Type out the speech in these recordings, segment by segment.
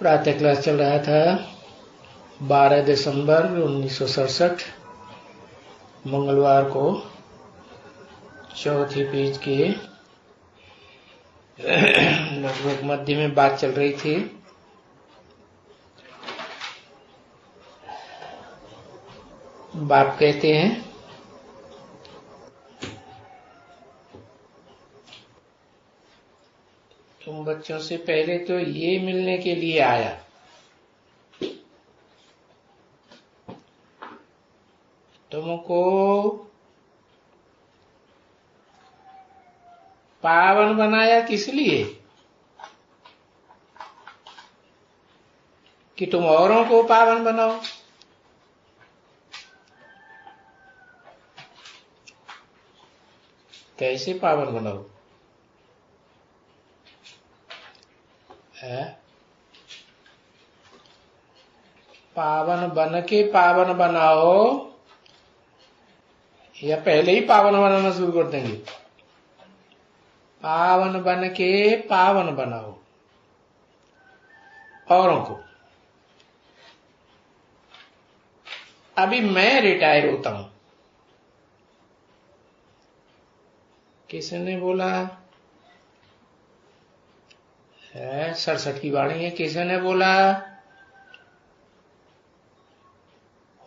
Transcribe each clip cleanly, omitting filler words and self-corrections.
प्रातः क्लास चल रहा था 12 दिसंबर 1967 मंगलवार को चौथी पेज के लगभग मध्य में बात चल रही थी। बाप कहते हैं तुम बच्चों से पहले तो ये मिलने के लिए आया, तुमको पावन बनाया किस लिए कि तुम औरों को पावन बनाओ। कैसे पावन बनाओ? पावन बन के पावन बनाओ या पहले ही पावन बनाना शुरू कर देंगे? पावन बन के पावन बनाओ औरों को। अभी मैं रिटायर होता हूं। किसने बोला है? 67 की वाणी है। किसने बोला?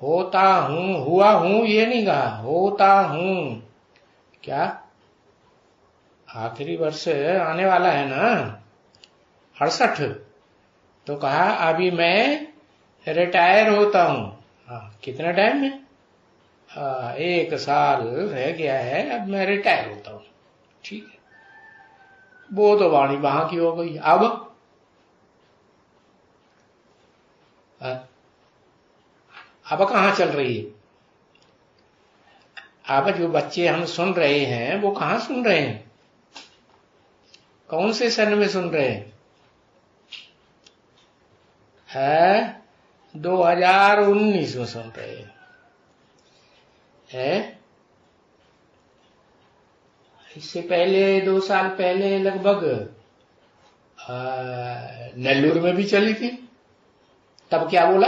होता हूं, हुआ हूं ये नहीं कहा, होता हूं। क्या आखिरी वर्ष आने वाला है ना 68, तो कहा अभी मैं रिटायर होता हूं। कितना टाइम में? 1 साल रह गया है, अब मैं रिटायर होता हूं। ठीक है, वो तो वाणी वहां की हो गई। अब कहां चल रही है? अब जो बच्चे हम सुन रहे हैं वो कहां सुन रहे हैं? कौन से सन में सुन रहे हैं? 2019 में सुन रहे हैं। इससे पहले 2 साल पहले लगभग नेल्लूर में भी चली थी। तब क्या बोला?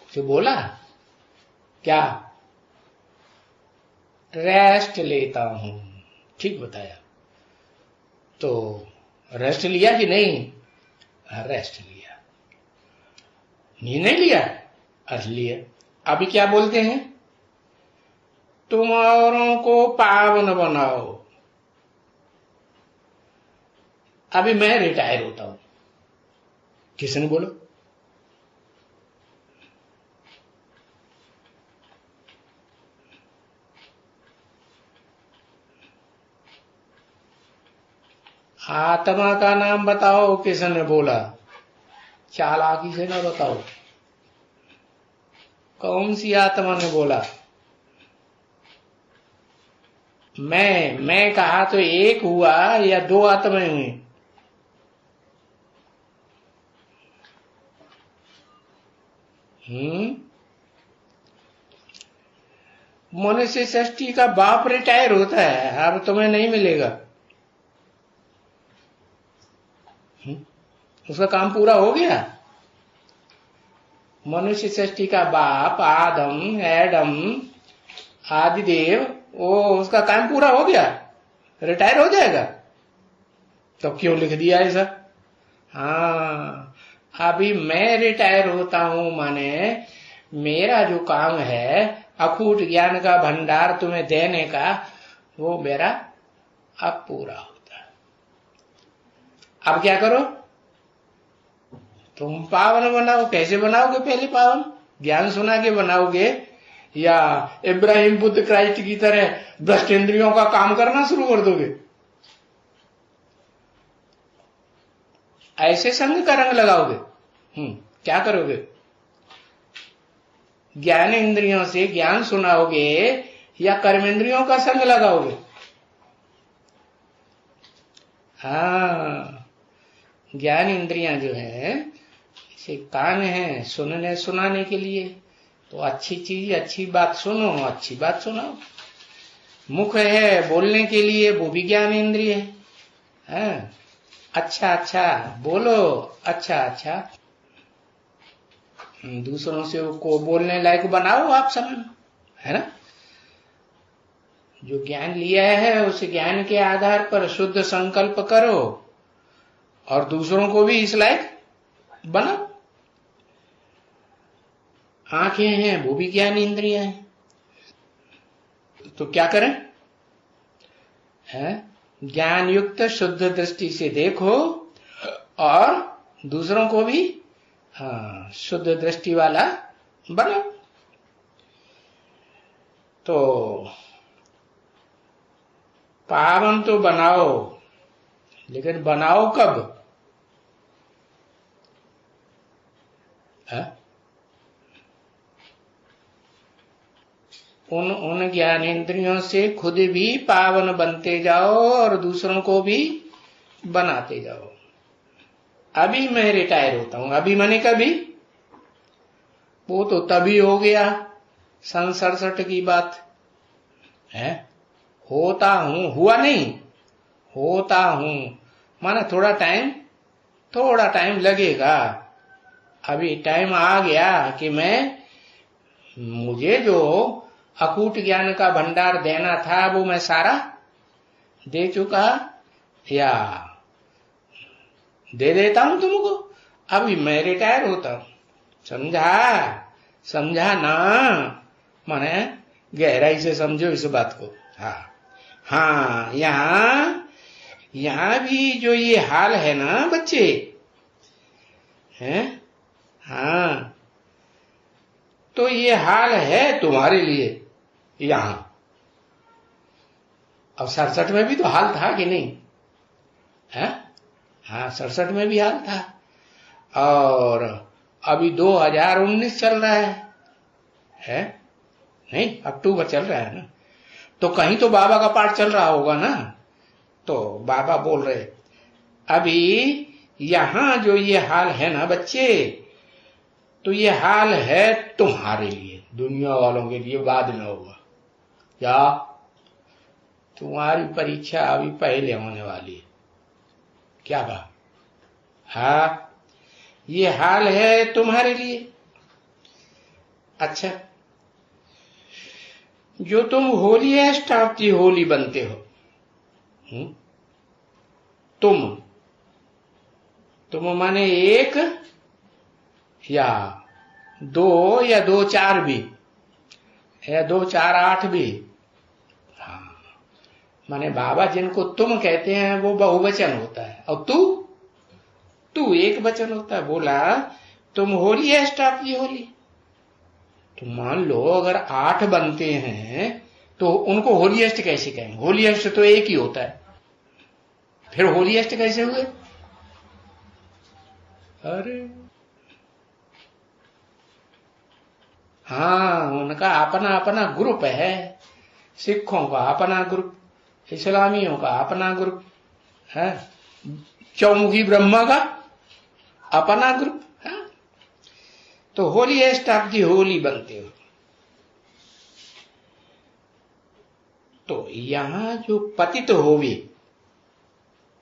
जो बोला क्या? रेस्ट लेता हूं। ठीक बताया। तो रेस्ट लिया कि नहीं? रेस्ट लिया। नींद नहीं लिया? अर्थ लिया। अभी क्या बोलते हैं? तुम औरों को पावन बनाओ। अभी मैं रिटायर होता हूं। किसने बोला? आत्मा का नाम बताओ। किसने बोला? चालाकी से ना बताओ। कौन सी आत्मा ने बोला? मैं कहा तो एक हुआ या 2 आत्माएं हुई? मनुष्य सृष्टि का बाप रिटायर होता है, अब तुम्हें नहीं मिलेगा। उसका काम पूरा हो गया। मनुष्य सृष्टि का बाप आदम, एडम, आदिदेव, वो उसका काम पूरा हो गया, रिटायर हो जाएगा। तो क्यों लिख दिया ऐसा? अभी मैं रिटायर होता हूं, माने मेरा जो काम है अखूट ज्ञान का भंडार तुम्हें देने का, वो मेरा अब पूरा होता है। अब क्या करो? तुम पावन बनाओ। कैसे बनाओगे? पहले पावन ज्ञान सुना के बनाओगे या इब्राहिम बुद्ध क्राइस्ट की तरह भ्रष्ट इंद्रियों का काम करना शुरू कर दोगे? ऐसे संग का रंग लगाओगे? क्या करोगे? ज्ञान इंद्रियों से ज्ञान सुनाओगे या कर्मेंद्रियों का संग लगाओगे? ज्ञान इंद्रियां जो है से कान है सुनने सुनाने के लिए, तो अच्छी चीज अच्छी बात सुनो, अच्छी बात सुनाओ। मुख है बोलने के लिए, वो भी ज्ञान इंद्रिय है। है? अच्छा अच्छा बोलो, अच्छा अच्छा, दूसरों से को बोलने लायक बनाओ आप समय, है ना? जो ज्ञान लिया है उस ज्ञान के आधार पर शुद्ध संकल्प करो और दूसरों को भी इस लायक बनाओ। आंखें हैं वो भी ज्ञान इंद्रियां हैं, तो क्या करें? है ज्ञान युक्त शुद्ध दृष्टि से देखो और दूसरों को भी शुद्ध दृष्टि वाला बनाओ। तो पावन तो बनाओ, लेकिन बनाओ कब? है? उन ज्ञानेंद्रियों से खुद भी पावन बनते जाओ और दूसरों को भी बनाते जाओ। अभी मैं रिटायर होता हूं, अभी मैंने कभी, वो तो तभी हो गया 67 की बात है। होता हूं, हुआ नहीं, होता हूं माना थोड़ा टाइम लगेगा। अभी टाइम आ गया कि मुझे जो अकूट ज्ञान का भंडार देना था वो मैं सारा दे चुका, या दे देता हूं तुमको। अभी मैं रिटायर होता हूं, समझा ना? माने गहराई से समझो इस बात को। हाँ यहाँ भी जो ये हाल है ना बच्चे, हैं? हाँ, तो ये हाल है तुम्हारे लिए यहां। अब 67 में भी तो हाल था कि नहीं है? हाँ, 67 में भी हाल था, और अभी 2019 चल रहा है? नहीं, अक्टूबर चल रहा है ना, तो कहीं तो बाबा का पाठ चल रहा होगा ना। तो बाबा बोल रहे अभी यहां जो ये हाल है ना बच्चे, तो ये हाल है तुम्हारे लिए, दुनिया वालों के लिए बाद में होगा। क्या? तुम्हारी परीक्षा अभी पहले होने वाली है। क्या कहा? हाँ, ये हाल है तुम्हारे लिए। अच्छा, जो तुम होलीएस्ट ऑफ दी होली बनते हो, तुम माने एक या दो या 2 4 भी, या 2 4 8 भी। हाँ, माने बाबा जिनको तुम कहते हैं वो बहुवचन होता है, और तू एक वचन होता है। बोला तुम होलीएस्ट ऑफ दी होली। तो मान लो अगर 8 बनते हैं तो उनको होलीएस्ट कैसे कहेंगे? होलीएस्ट तो एक ही होता है, फिर होलीएस्ट कैसे हुए? अरे हाँ, उनका अपना अपना ग्रुप है। सिखों का अपना ग्रुप, इस्लामियों का अपना ग्रुप है, चौमुखी ब्रह्मा का अपना ग्रुप है। तो होलीएस्ट ऑफ दी होली बनते हो। तो यहां जो पतित होवे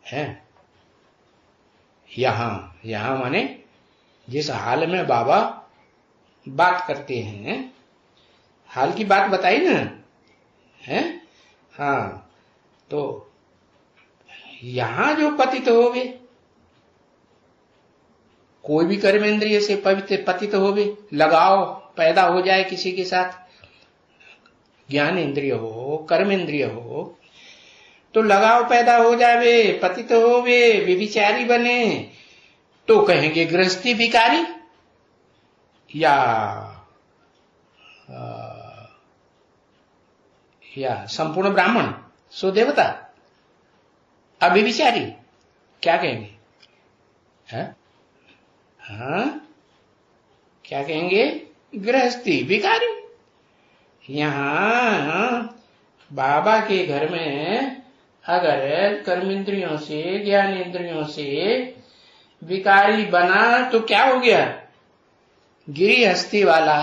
है, यहां माने जिस हाल में बाबा बात करते हैं, हाल की बात बताई ना है। हाँ, तो यहां जो पतित होवे, कोई भी कर्मेंद्रिय से पतित होवे, लगाव पैदा हो जाए किसी के साथ, ज्ञान इंद्रिय हो कर्मेंद्रिय हो, तो लगाव पैदा हो जावे, पतित होवे, व्यभिचारी बने, तो कहेंगे गृहस्थी भिखारी, या संपूर्ण ब्राह्मण सो देवता, अभिविचारी, क्या कहेंगे? है? हाँ, क्या कहेंगे? गृहस्थी भिखारी। यहां बाबा के घर में अगर कर्मेंद्रियों से ज्ञानेंद्रियों से भिखारी बना तो क्या हो गया? गिरिहस्थी वाला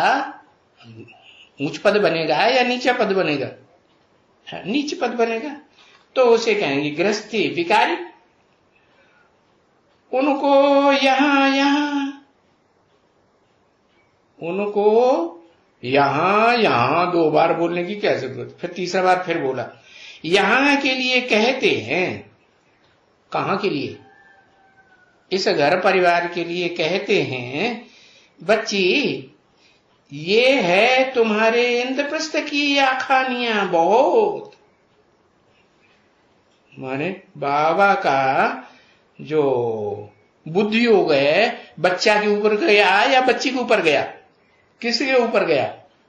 उच्च पद बनेगा या नीचा पद बनेगा? नीच पद बनेगा, तो उसे कहेंगे गृहस्थी भिखारी। उनको यहां यहां, उनको यहां यहां 2 बार बोलने की क्या जरूरत। फिर तीसरा बार फिर बोला, यहां के लिए कहते हैं। कहां के लिए? इस घर परिवार के लिए कहते हैं बच्ची, ये है तुम्हारे इंद्रप्रस्थ की आखानियां बहुत। माने बाबा का जो बुद्धि हो गए बच्चा के ऊपर गया या बच्ची के ऊपर गया? किसके ऊपर गया?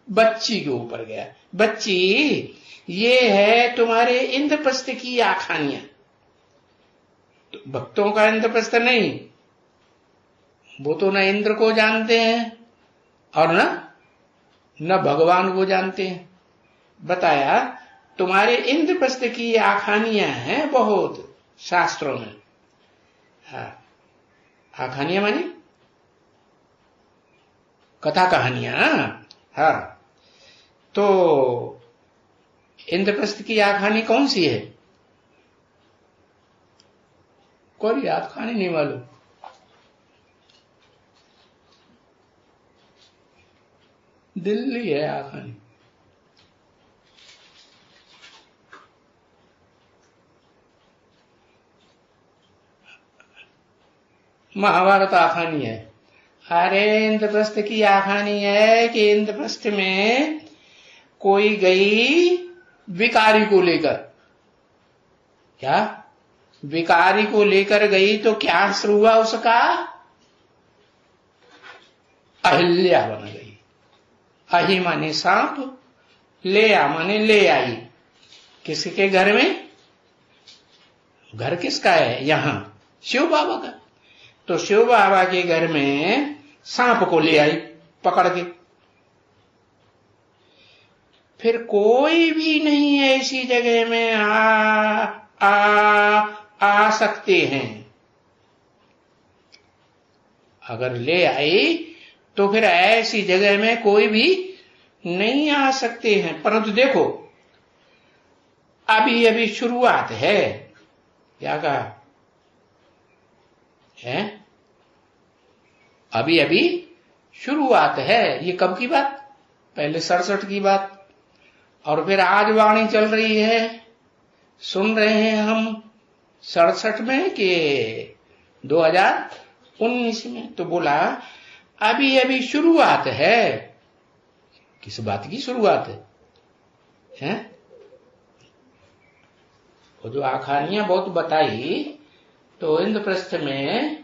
बच्ची के ऊपर गया। बच्ची, ये है तुम्हारे इंद्रप्रस्थ की आखानियां। तो भक्तों का इंद्रप्रस्थ नहीं, वो तो न इंद्र को जानते हैं और न भगवान को जानते हैं। बताया तुम्हारे इंद्रप्रस्थ की आखानियां हैं बहुत शास्त्रों में। हाँ, आखानियां मानी कथा कहानियां। हाँ, तो इंद्रप्रस्थ की आखानी कौन सी है? कोई आखानी नहीं मालूम? दिल्ली है आखानी। महाभारत आखानी है। अरे इंद्रप्रस्थ की आखानी है कि इंद्रप्रस्थ में कोई गई विकारी को लेकर। क्या? विकारी को लेकर गई तो क्या शुरू हुआ उसका? अहिल्या बन गई। अहि माने सांप, लेया माने ले आई। किसके घर में? घर किसका है? यहां शिव बाबा का। तो शिव बाबा के घर में सांप को ले आई पकड़ के। फिर कोई भी नहीं ऐसी जगह में आ सकते हैं। अगर ले आई तो फिर ऐसी जगह में कोई भी नहीं आ सकते हैं। परंतु देखो, अभी अभी शुरुआत है। क्या कहा है? अभी अभी शुरुआत है। ये कब की बात? पहले 67 की बात, और फिर आज वाणी चल रही है। सुन रहे हैं हम 67 में कि 2019 में। तो बोला अभी अभी शुरुआत है। किस बात की शुरुआत है? हैं? वो जो आखानियां बहुत बताई, तो इंद्रप्रस्थ में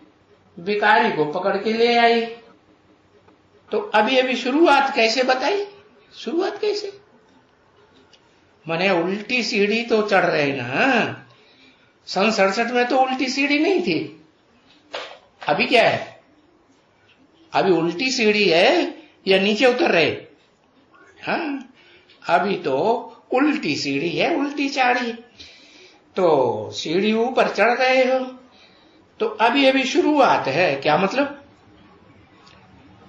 विकारी को पकड़ के ले आई। तो अभी अभी शुरुआत कैसे बताई? शुरुआत कैसे? माने उल्टी सीढ़ी तो चढ़ रहे ना। सन 67 में तो उल्टी सीढ़ी नहीं थी। अभी क्या है? अभी उल्टी सीढ़ी है या नीचे उतर रहे? हाँ, अभी तो उल्टी सीढ़ी है, उल्टी चाढ़ी। तो सीढ़ी ऊपर चढ़ रहे हो, तो अभी अभी शुरुआत है। क्या मतलब?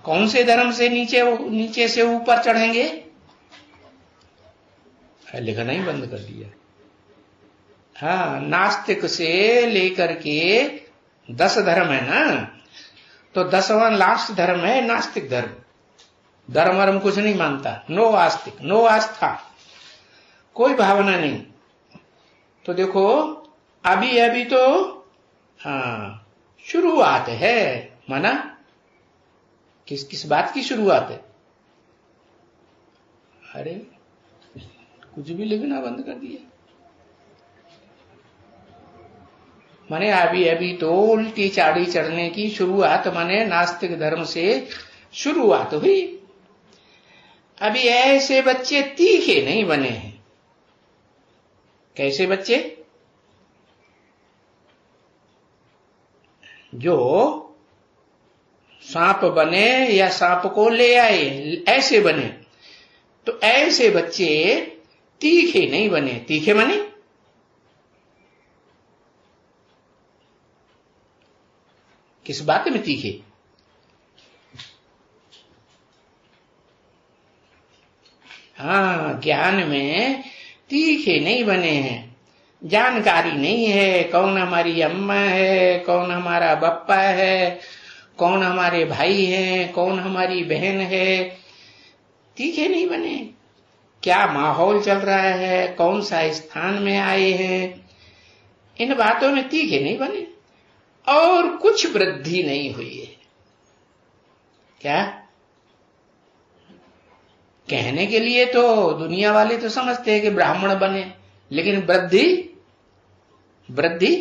कौन से धर्म से नीचे से ऊपर चढ़ेंगे? लिखना ही बंद कर दिया। हाँ, नास्तिक से लेकर के 10 धर्म है ना, तो 10वां लास्ट धर्म है नास्तिक धर्म। धर्म कुछ नहीं मानता, नो आस्तिक, नो आस्था, कोई भावना नहीं। तो देखो अभी अभी तो हाँ शुरुआत है। माना किस बात की शुरुआत है? अरे कुछ भी लिखना बंद कर दिया। माने अभी अभी तो उल्टी चाड़ी चढ़ने की शुरुआत, माने नास्तिक धर्म से शुरुआत हुई। अभी ऐसे बच्चे तीखे नहीं बने हैं। कैसे बच्चे? जो सांप बने या सांप को ले आए, ऐसे बने। तो ऐसे बच्चे तीखे नहीं बने। तीखे बने? किस बात में तीखे? हाँ, ज्ञान में तीखे नहीं बने हैं। जानकारी नहीं है कौन हमारी अम्मा है, कौन हमारा बप्पा है, कौन हमारे भाई हैं, कौन हमारी बहन है। तीखे नहीं बने। क्या माहौल चल रहा है, कौन सा स्थान में आए हैं, इन बातों में तीखे नहीं बने और कुछ वृद्धि नहीं हुई है। क्या कहने के लिए तो दुनिया वाले तो समझते हैं कि ब्राह्मण बने, लेकिन वृद्धि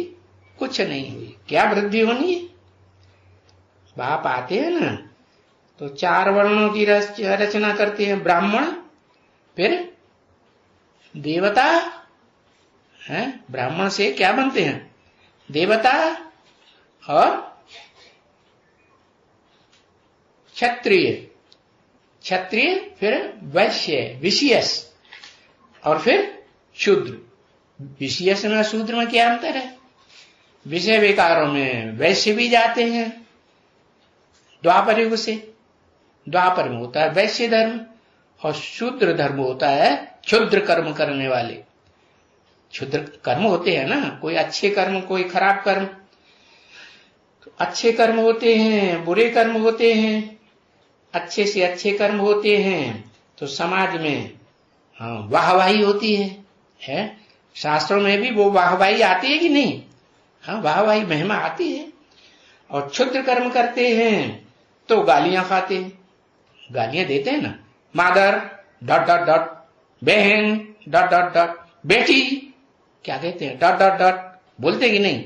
कुछ नहीं हुई। क्या वृद्धि होनी है? बाप आते हैं ना तो 4 वर्णों की रचना करते हैं, ब्राह्मण, फिर देवता है। ब्राह्मण से क्या बनते हैं? देवता और क्षत्रिय, फिर वैश्य, विशियस, और फिर शूद्र। विशियस में शूद्र में क्या अंतर है? विषय विकारों में वैश्य भी जाते हैं द्वापर युग से। द्वापर में होता है वैश्य धर्म और शूद्र धर्म होता है क्षुद्र कर्म करने वाले। क्षुद्र कर्म होते हैं ना, कोई अच्छे कर्म, कोई खराब कर्म। तो अच्छे कर्म होते हैं, बुरे कर्म होते हैं। अच्छे से अच्छे कर्म होते हैं तो समाज में वाहवाही होती है। शास्त्रों में भी वो वाहवाही आती है कि नहीं? हाँ, वाहवाही, महिमा आती है। और क्षुद्र कर्म करते हैं तो गालियां खाते हैं, गालियां देते हैं ना। मादर डॉट डॉट डॉट, बहन डॉट डॉट डॉट, बेटी क्या कहते हैं डॉट डॉट डॉट। बोलते कि नहीं?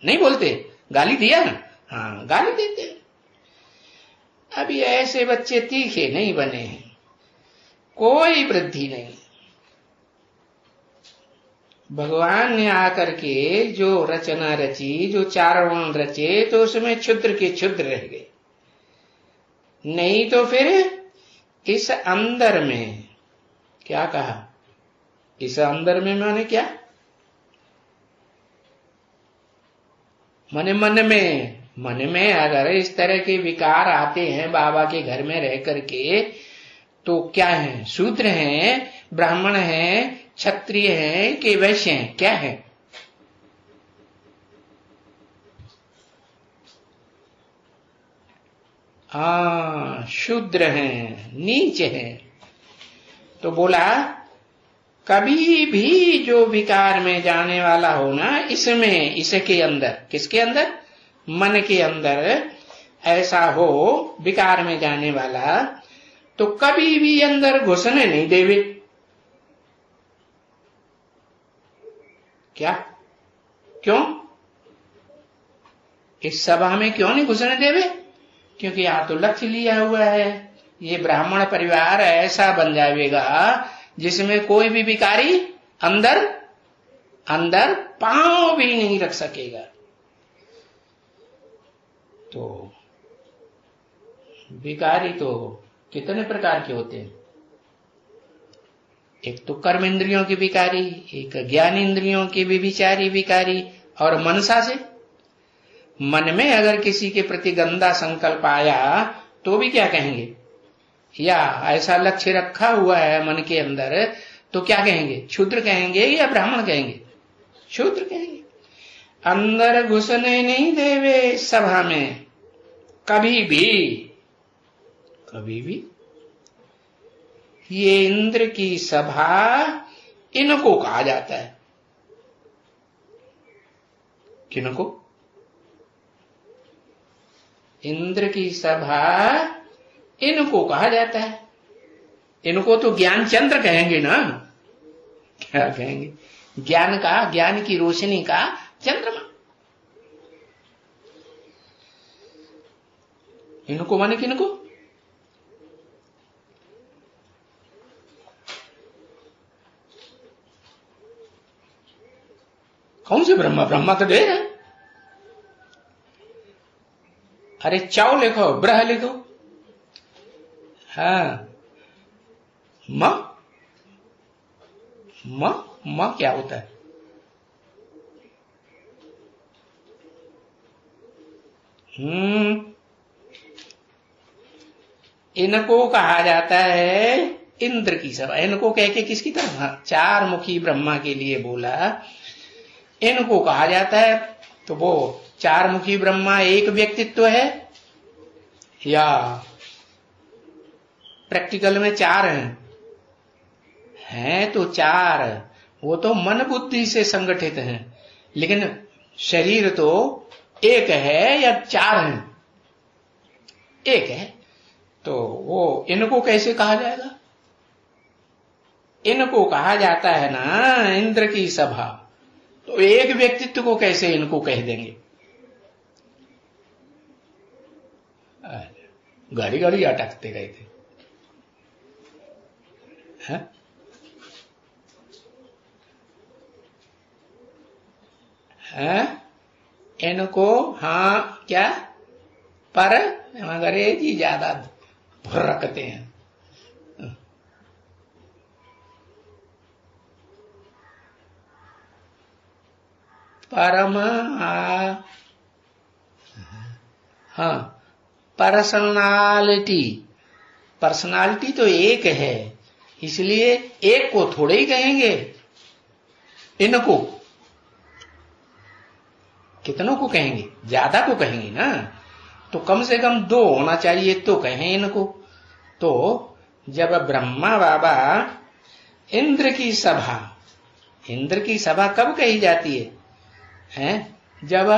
नहीं बोलते। गाली दिया ना, हाँ गाली देते हैं। अभी ऐसे बच्चे तीखे नहीं बने हैं, कोई वृद्धि नहीं। भगवान ने आकर के जो रचना रची, जो 4 वर्ण रचे, तो उसमें क्षुद्र के क्षुद्र रह गए। नहीं तो फिर इस अंदर में क्या कहा? इस अंदर में माने क्या? मन में अगर इस तरह के विकार आते हैं बाबा के घर में रह करके, तो क्या है? शूद्र हैं, ब्राह्मण हैं, क्षत्रिय हैं कि वैश्य हैं? क्या है? शूद्र हैं, नीच हैं। तो बोला कभी भी जो विकार में जाने वाला हो ना, इसमें, इसके अंदर, किसके अंदर? मन के अंदर ऐसा हो विकार में जाने वाला, तो कभी भी अंदर घुसने नहीं देवे। क्या? क्यों? इस सभा में क्यों नहीं घुसने देवे? क्योंकि यहां तो लक्ष्य लिया हुआ है, ये ब्राह्मण परिवार ऐसा बन जाएगा जिसमें कोई भी विकारी अंदर पांव भी नहीं रख सकेगा। तो विकारी तो कितने प्रकार के होते हैं। एक तो कर्म इंद्रियों की विकारी, एक ज्ञान इंद्रियों की विचारी विकारी, और मनसा से, मन में अगर किसी के प्रति गंदा संकल्प आया तो भी क्या कहेंगे? या ऐसा लक्ष्य रखा हुआ है मन के अंदर, तो क्या कहेंगे? क्षुद्र कहेंगे या ब्राह्मण कहेंगे? क्षुद्र कहेंगे। अंदर घुसने नहीं देवे सभा में कभी भी। ये इंद्र की सभा इनको कहा जाता है। किनको? इंद्र की सभा इनको कहा जाता है। इनको तो ज्ञान चंद्र कहेंगे ना। क्या कहेंगे? ज्ञान की रोशनी का चंद्रमा। इनको माने किनको? कौन से ब्रह्मा? ब्रह्मा तो ढेर है। अरे चाव लिखो, ब्रह लिखो। हाँ, म क्या होता है? इनको कहा जाता है इंद्र की सभा। इनको कह के किसकी तरफ? 4 मुखी ब्रह्मा के लिए बोला इनको कहा जाता है। तो वो चार मुखी ब्रह्मा एक व्यक्तित्व है या प्रैक्टिकल में चार हैं तो चार, वो तो मन बुद्धि से संगठित हैं, लेकिन शरीर तो एक है या चार हैं? एक है। तो वो इनको कैसे कहा जाएगा? इनको कहा जाता है ना इंद्र की सभा। तो एक व्यक्तित्व को कैसे इनको कह देंगे? घड़ी घड़ी अटकते गए थे। इनको हाँ क्या पर अंग्रेजी ज्यादा रखते हैं। परम हाँ पर्सनालिटी। पर्सनालिटी तो एक है, इसलिए एक को थोड़े ही कहेंगे, इनको कितनों को कहेंगे? ज्यादा को कहेंगे ना। तो कम से कम दो होना चाहिए तो कहें इनको। तो जब ब्रह्मा बाबा इंद्र की सभा, इंद्र की सभा कब कही जाती है? जब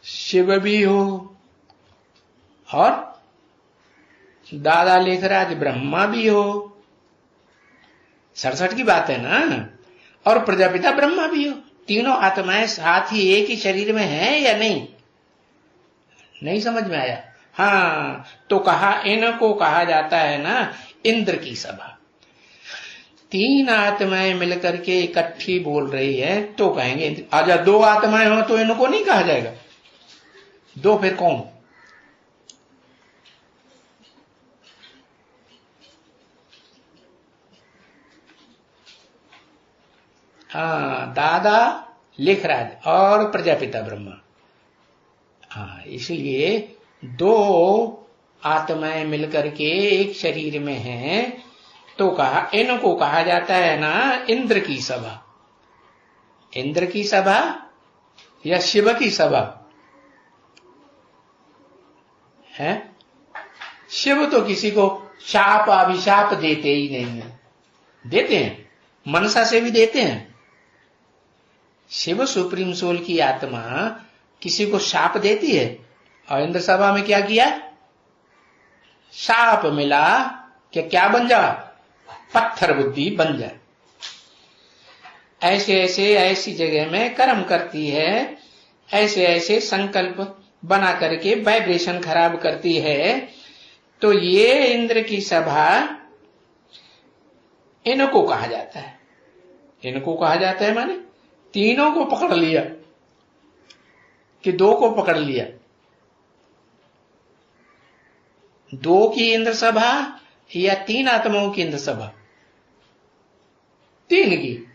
शिव भी हो और दादा लेखराज ब्रह्मा भी हो, 67 की बात है ना, और प्रजापिता ब्रह्मा भी हो, तीनों आत्माएं साथ ही एक ही शरीर में हैं या नहीं? नहीं समझ में आया? हाँ, तो कहा इनको कहा जाता है ना इंद्र की सभा। तीन आत्माएं मिलकर के इकट्ठी बोल रही है तो कहेंगे। आजा दो आत्माएं हो तो इनको नहीं कहा जाएगा। दो फिर कौन? हाँ, दादा लेखराज और प्रजापिता ब्रह्मा। हाँ, इसलिए दो आत्माएं मिलकर के एक शरीर में हैं तो कहा इनको कहा जाता है ना इंद्र की सभा। इंद्र की सभा या शिव की सभा है? शिव तो किसी को शाप अभिशाप देते ही नहीं है। देते हैं, मनसा से भी देते हैं। शिव सुप्रीम सोल की आत्मा किसी को शाप देती है, और इंद्र सभा में क्या किया? शाप मिला कि क्या बन जा? पत्थर बुद्धि बन जाए। ऐसे ऐसे ऐसी जगह में कर्म करती है, ऐसे ऐसे संकल्प बना करके वाइब्रेशन खराब करती है। तो ये इंद्र की सभा इनको कहा जाता है। इनको कहा जाता है माने तीनों को पकड़ लिया कि दो को पकड़ लिया? दो की इंद्र सभा या तीन आत्माओं की इंद्र सभा? तीन की।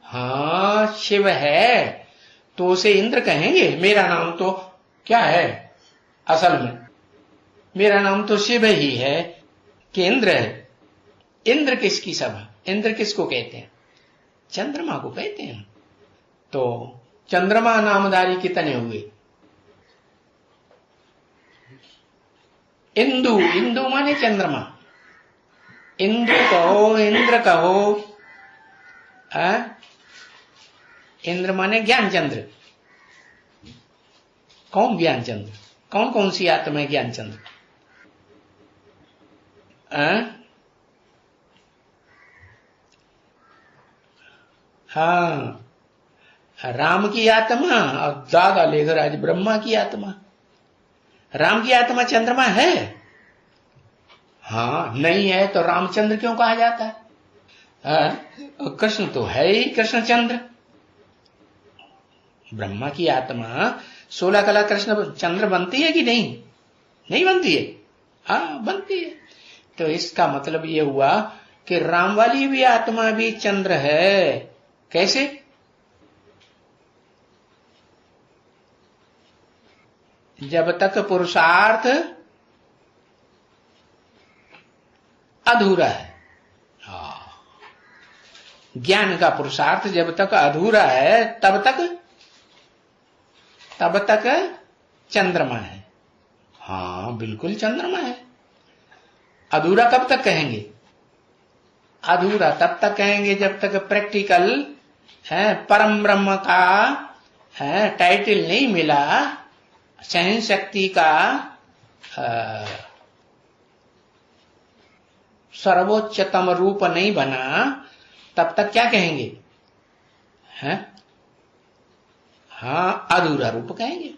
हाँ, शिव है तो उसे इंद्र कहेंगे। मेरा नाम तो क्या है असल में? मेरा नाम तो शिव ही है कि इंद्र है? इंद्र किसकी सभा? इंद्र किसको कहते हैं? चंद्रमा को कहते हैं। तो चंद्रमा नामधारी कितने हुए? इंदु। इंदु माने चंद्रमा। इंदु कहो, इंद्र कहो, इंद्र माने ज्ञान चंद्र। कौन ज्ञान चंद्र? कौन कौन सी आत्मा है ज्ञान चंद्र? हाँ, राम की आत्मा और दादा लेखराज ब्रह्मा की आत्मा। राम की आत्मा चंद्रमा है? हाँ, नहीं है तो रामचंद्र क्यों कहा जाता है? कृष्ण तो है ही कृष्णचंद्र। ब्रह्मा की आत्मा 16 कला कृष्ण चंद्र बनती है कि नहीं? नहीं बनती है? हाँ, बनती है। तो इसका मतलब ये हुआ कि राम वाली भी आत्मा भी चंद्र है। कैसे? जब तक पुरुषार्थ अधूरा है। ज्ञान का पुरुषार्थ जब तक अधूरा है तब तक चंद्रमा है। हाँ बिल्कुल चंद्रमा है। अधूरा कब तक कहेंगे? अधूरा तब तक कहेंगे जब तक प्रैक्टिकल है परम ब्रह्म का है टाइटल नहीं मिला, सहन शक्ति का सर्वोच्चतम रूप नहीं बना, तब तक क्या कहेंगे? हैं? हाँ अधूरा रूप कहेंगे।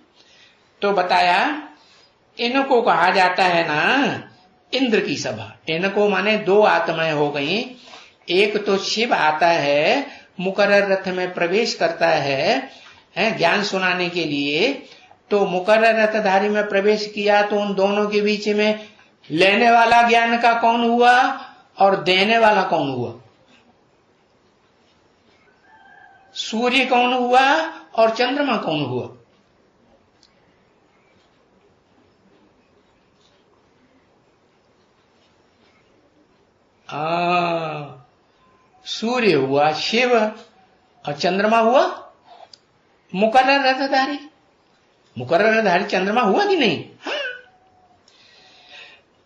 तो बताया इनको कहा जाता है ना इंद्र की सभा। इनको माने दो आत्माएं हो गई। एक तो शिव आता है, मुकर्रर रथ में प्रवेश करता है ज्ञान सुनाने के लिए। तो मुकर्रर रथधारी में प्रवेश किया तो उन दोनों के बीच में लेने वाला ज्ञान का कौन हुआ और देने वाला कौन हुआ? सूर्य कौन हुआ और चंद्रमा कौन हुआ? सूर्य हुआ शिव और चंद्रमा हुआ मुकर्रर रथधारी। मुकर्रर रथधारी चंद्रमा हुआ कि नहीं? हाँ।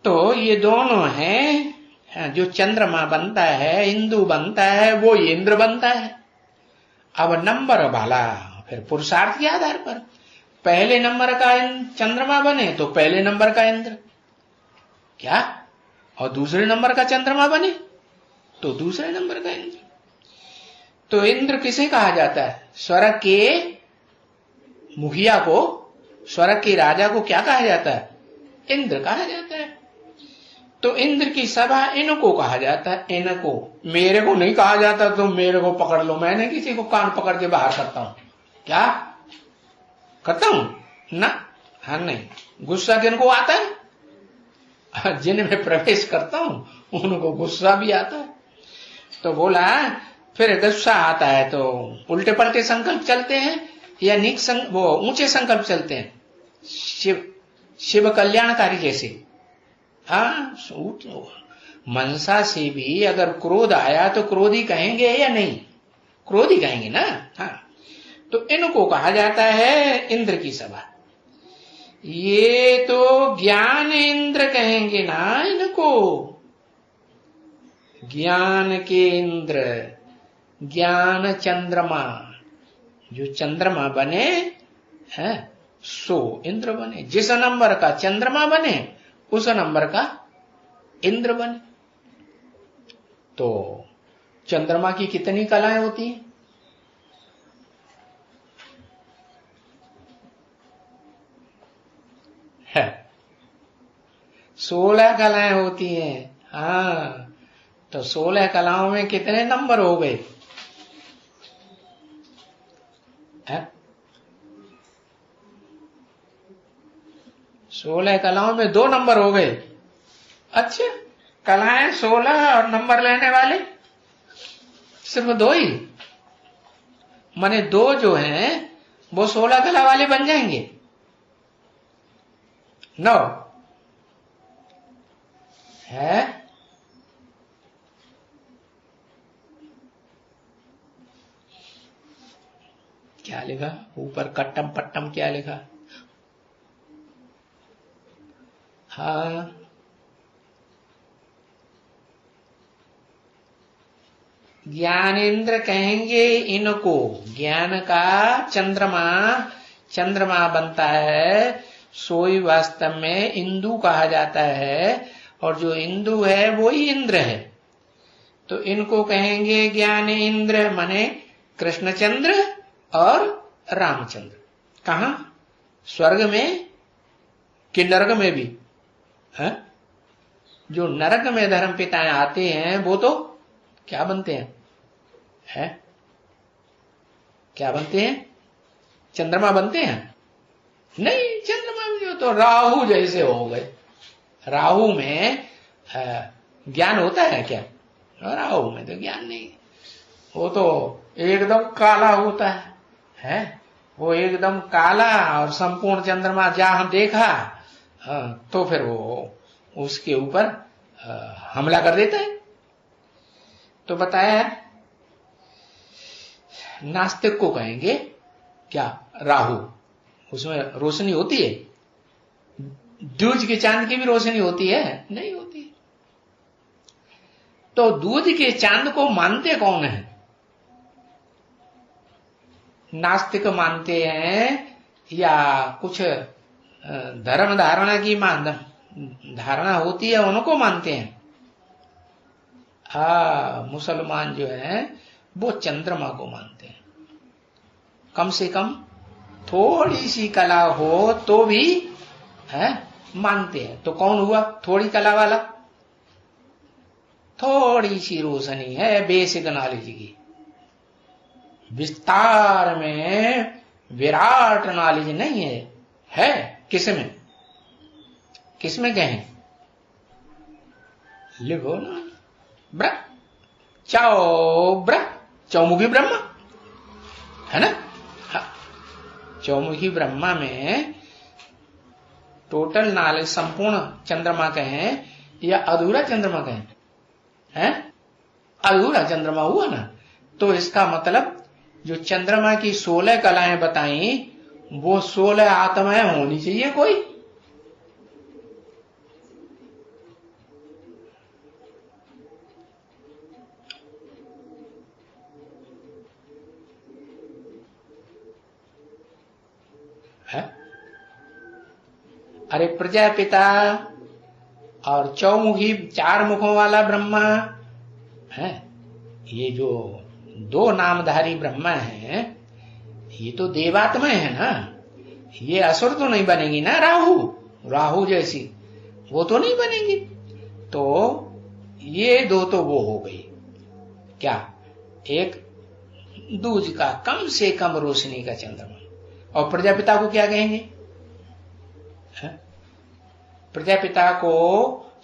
तो ये दोनों हैं, जो चंद्रमा बनता है इंदु बनता है वो इंद्र बनता है। अब नंबर वाला फिर पुरुषार्थ के आधार पर पहले नंबर का चंद्रमा बने तो पहले नंबर का इंद्र क्या, और दूसरे नंबर का चंद्रमा बने तो दूसरे नंबर का इंद्र। तो इंद्र किसे कहा जाता है? स्वर्ग के मुखिया को, स्वर्ग के राजा को क्या कहा जाता है? इंद्र कहा जाता है। तो इंद्र की सभा इनको कहा जाता है। इनको, मेरे को नहीं कहा जाता। तो मेरे को पकड़ लो, मैंने किसी को कान पकड़ के बाहर करता हूं क्या? करता हूं ना? हाँ नहीं। गुस्सा किनको आता है? जिनमें प्रवेश करता हूं उनको गुस्सा भी आता है। तो बोला फिर गुस्सा आता है तो उल्टे पलटे संकल्प चलते हैं या नीच वो ऊंचे संकल्प चलते हैं, शिव कल्याणकारी जैसे। हाँ मनसा से भी अगर क्रोध आया तो क्रोधी कहेंगे या नहीं? क्रोधी कहेंगे ना। हाँ तो इनको कहा जाता है इंद्र की सभा। ये तो ज्ञान इंद्र कहेंगे ना इनको, ज्ञान के इंद्र, ज्ञान चंद्रमा। जो चंद्रमा बने हैं सो इंद्र बने। जिस नंबर का चंद्रमा बने उस नंबर का इंद्र बने। तो चंद्रमा की कितनी कलाएं होती हैं? है 16 कलाएं होती हैं। हाँ तो 16 कलाओं में कितने नंबर हो गए? 16 कलाओं में 2 नंबर हो गए। अच्छा कलाएं 16 और नंबर लेने वाले सिर्फ 2 ही, माने 2 जो हैं वो 16 कला वाले बन जाएंगे। 9 है। क्या लिखा ऊपर? कट्टम पट्टम क्या लिखा? हाँ ज्ञानेंद्र कहेंगे इनको। ज्ञान का चंद्रमा, चंद्रमा बनता है सोई वास्तव में इंदु कहा जाता है, और जो इंदु है वो ही इंद्र है। तो इनको कहेंगे ज्ञान इंद्र, माने कृष्णचंद्र और रामचंद्र। कहा? स्वर्ग में कि नरक में भी है? जो नरक में धर्म पिताएं आते हैं वो तो क्या बनते हैं? है क्या बनते हैं? चंद्रमा बनते हैं? नहीं, चंद्रमा में तो राहु जैसे हो गए। राहु में ज्ञान होता है क्या? राहु में तो ज्ञान नहीं, वो तो एकदम काला होता है वो एकदम काला। और संपूर्ण चंद्रमा जहां देखा तो फिर वो उसके ऊपर हमला कर देता है। तो बताया नास्तिक को कहेंगे क्या, राहु। उसमें रोशनी होती है? दूज के चांद की भी रोशनी होती है? नहीं होती। तो दूज के चांद को मानते कौन है? नास्तिक मानते हैं या कुछ धर्म धारणा की धारणा होती है उनको मानते हैं? मुसलमान जो है वो चंद्रमा को मानते हैं। कम से कम थोड़ी सी कला हो तो भी है मानते हैं। तो कौन हुआ थोड़ी कला वाला? थोड़ी सी रोशनी है बेसिक नॉलेज की, विस्तार में विराट नॉलेज नहीं है किसमें? किसमें कहें? लिखो ना, चौमुखी ब्रह्मा है ना। हाँ, चौमुखी ब्रह्मा में टोटल नॉलेज संपूर्ण चंद्रमा कहें या अधूरा चंद्रमा कहें? हैं? अधूरा चंद्रमा हुआ ना। तो इसका मतलब जो चंद्रमा की 16 कलाएं बताई वो 16 आत्माएं होनी चाहिए कोई। है? अरे प्रजापिता और चौमुखी 4 मुखों वाला ब्रह्मा है, ये जो 2 नामधारी ब्रह्मा है ये तो देवात्माएं है ना। ये असुर तो नहीं बनेंगी ना, राहु जैसी वो तो नहीं बनेंगी। तो ये 2 तो वो हो गई क्या, एक दूज का कम से कम रोशनी का चंद्रमा। और प्रजापिता को क्या कहेंगे? प्रजापिता को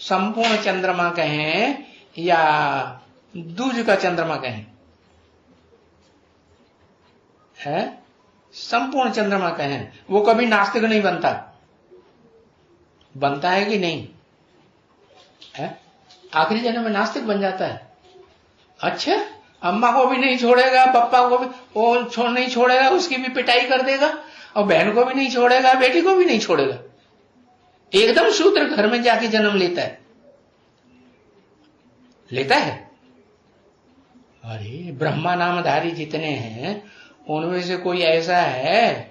संपूर्ण चंद्रमा कहें या दूज का चंद्रमा कहें? है संपूर्ण चंद्रमा कहें। वो कभी नास्तिक नहीं बनता है कि नहीं? है आखिरी जन्म में नास्तिक बन जाता है। अच्छा, अम्मा को भी नहीं छोड़ेगा, पापा को भी वो नहीं छोड़ेगा, उसकी भी पिटाई कर देगा, और बहन को भी नहीं छोड़ेगा, बेटी को भी नहीं छोड़ेगा, एकदम शूद्र घर में जाके जन्म लेता है। अरे ब्रह्मा नामधारी जितने हैं उनमें से कोई ऐसा है?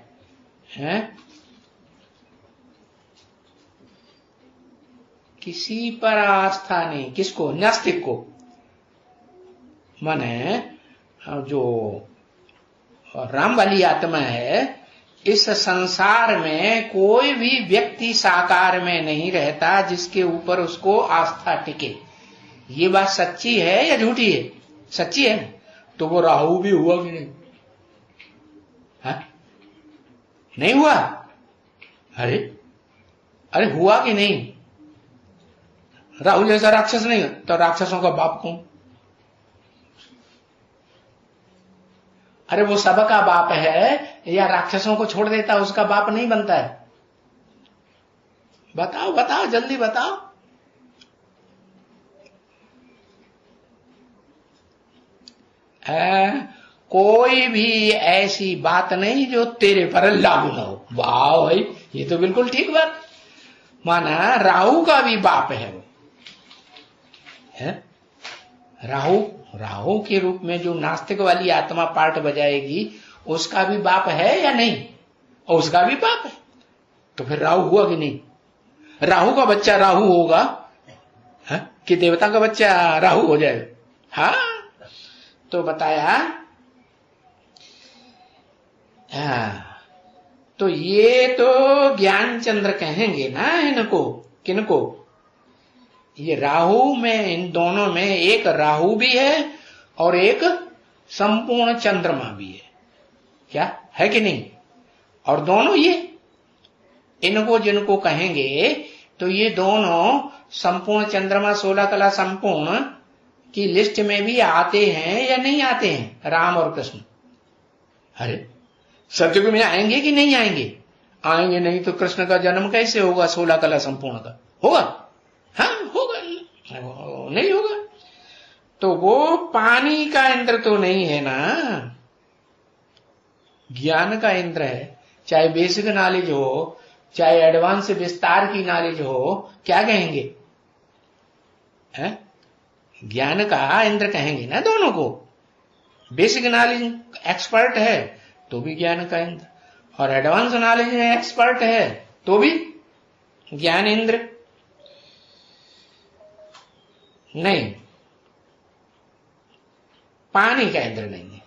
किसी पर आस्था नहीं। किसको? नास्तिक को। माने जो राम वाली आत्मा है, इस संसार में कोई भी व्यक्ति साकार में नहीं रहता जिसके ऊपर उसको आस्था टिके। ये बात सच्ची है या झूठी है? सच्ची है। तो वो राहु भी हुआ कि नहीं? हा? नहीं हुआ? अरे हुआ कि नहीं? राहु जैसा राक्षस नहीं, तो राक्षसों का बाप कौन? अरे वो सबका बाप है या राक्षसों को छोड़ देता उसका बाप नहीं बनता है? बताओ जल्दी बताओ। कोई भी ऐसी बात नहीं जो तेरे पर लागू ना हो। वाह भाई, ये तो बिल्कुल ठीक बात। माना राहु का भी बाप है वो है। राहु के रूप में जो नास्तिक वाली आत्मा पार्ट बजाएगी उसका भी बाप है या नहीं? और उसका भी बाप है, तो फिर राहु हुआ कि नहीं? राहु का बच्चा राहु होगा है? कि देवता का बच्चा राहु हो जाएगा? हाँ, तो बताया। तो ये तो ज्ञान चंद्र कहेंगे ना इनको। किनको? ये राहु में, इन दोनों में एक राहु भी है और एक संपूर्ण चंद्रमा भी है। क्या है कि नहीं? और दोनों ये इनको जिनको कहेंगे तो ये दोनों संपूर्ण चंद्रमा 16 कला संपूर्ण की लिस्ट में भी आते हैं या नहीं आते हैं? राम और कृष्ण। अरे सत्युग में आएंगे कि नहीं आएंगे? आएंगे नहीं तो कृष्ण का जन्म कैसे होगा 16 कला संपूर्ण का? होगा? हाँ होगा, नहीं होगा। तो वो पानी का इंद्र तो नहीं है ना। ज्ञान का इंद्र है, चाहे बेसिक नॉलेज हो, चाहे एडवांस विस्तार की नॉलेज हो, क्या कहेंगे? ज्ञान का इंद्र कहेंगे ना दोनों को। बेसिक नॉलेज एक्सपर्ट है तो भी ज्ञान का इंद्र, और एडवांस नॉलेज में एक्सपर्ट है तो भी ज्ञान इंद्र। नहीं, पानी का इंद्र नहीं है।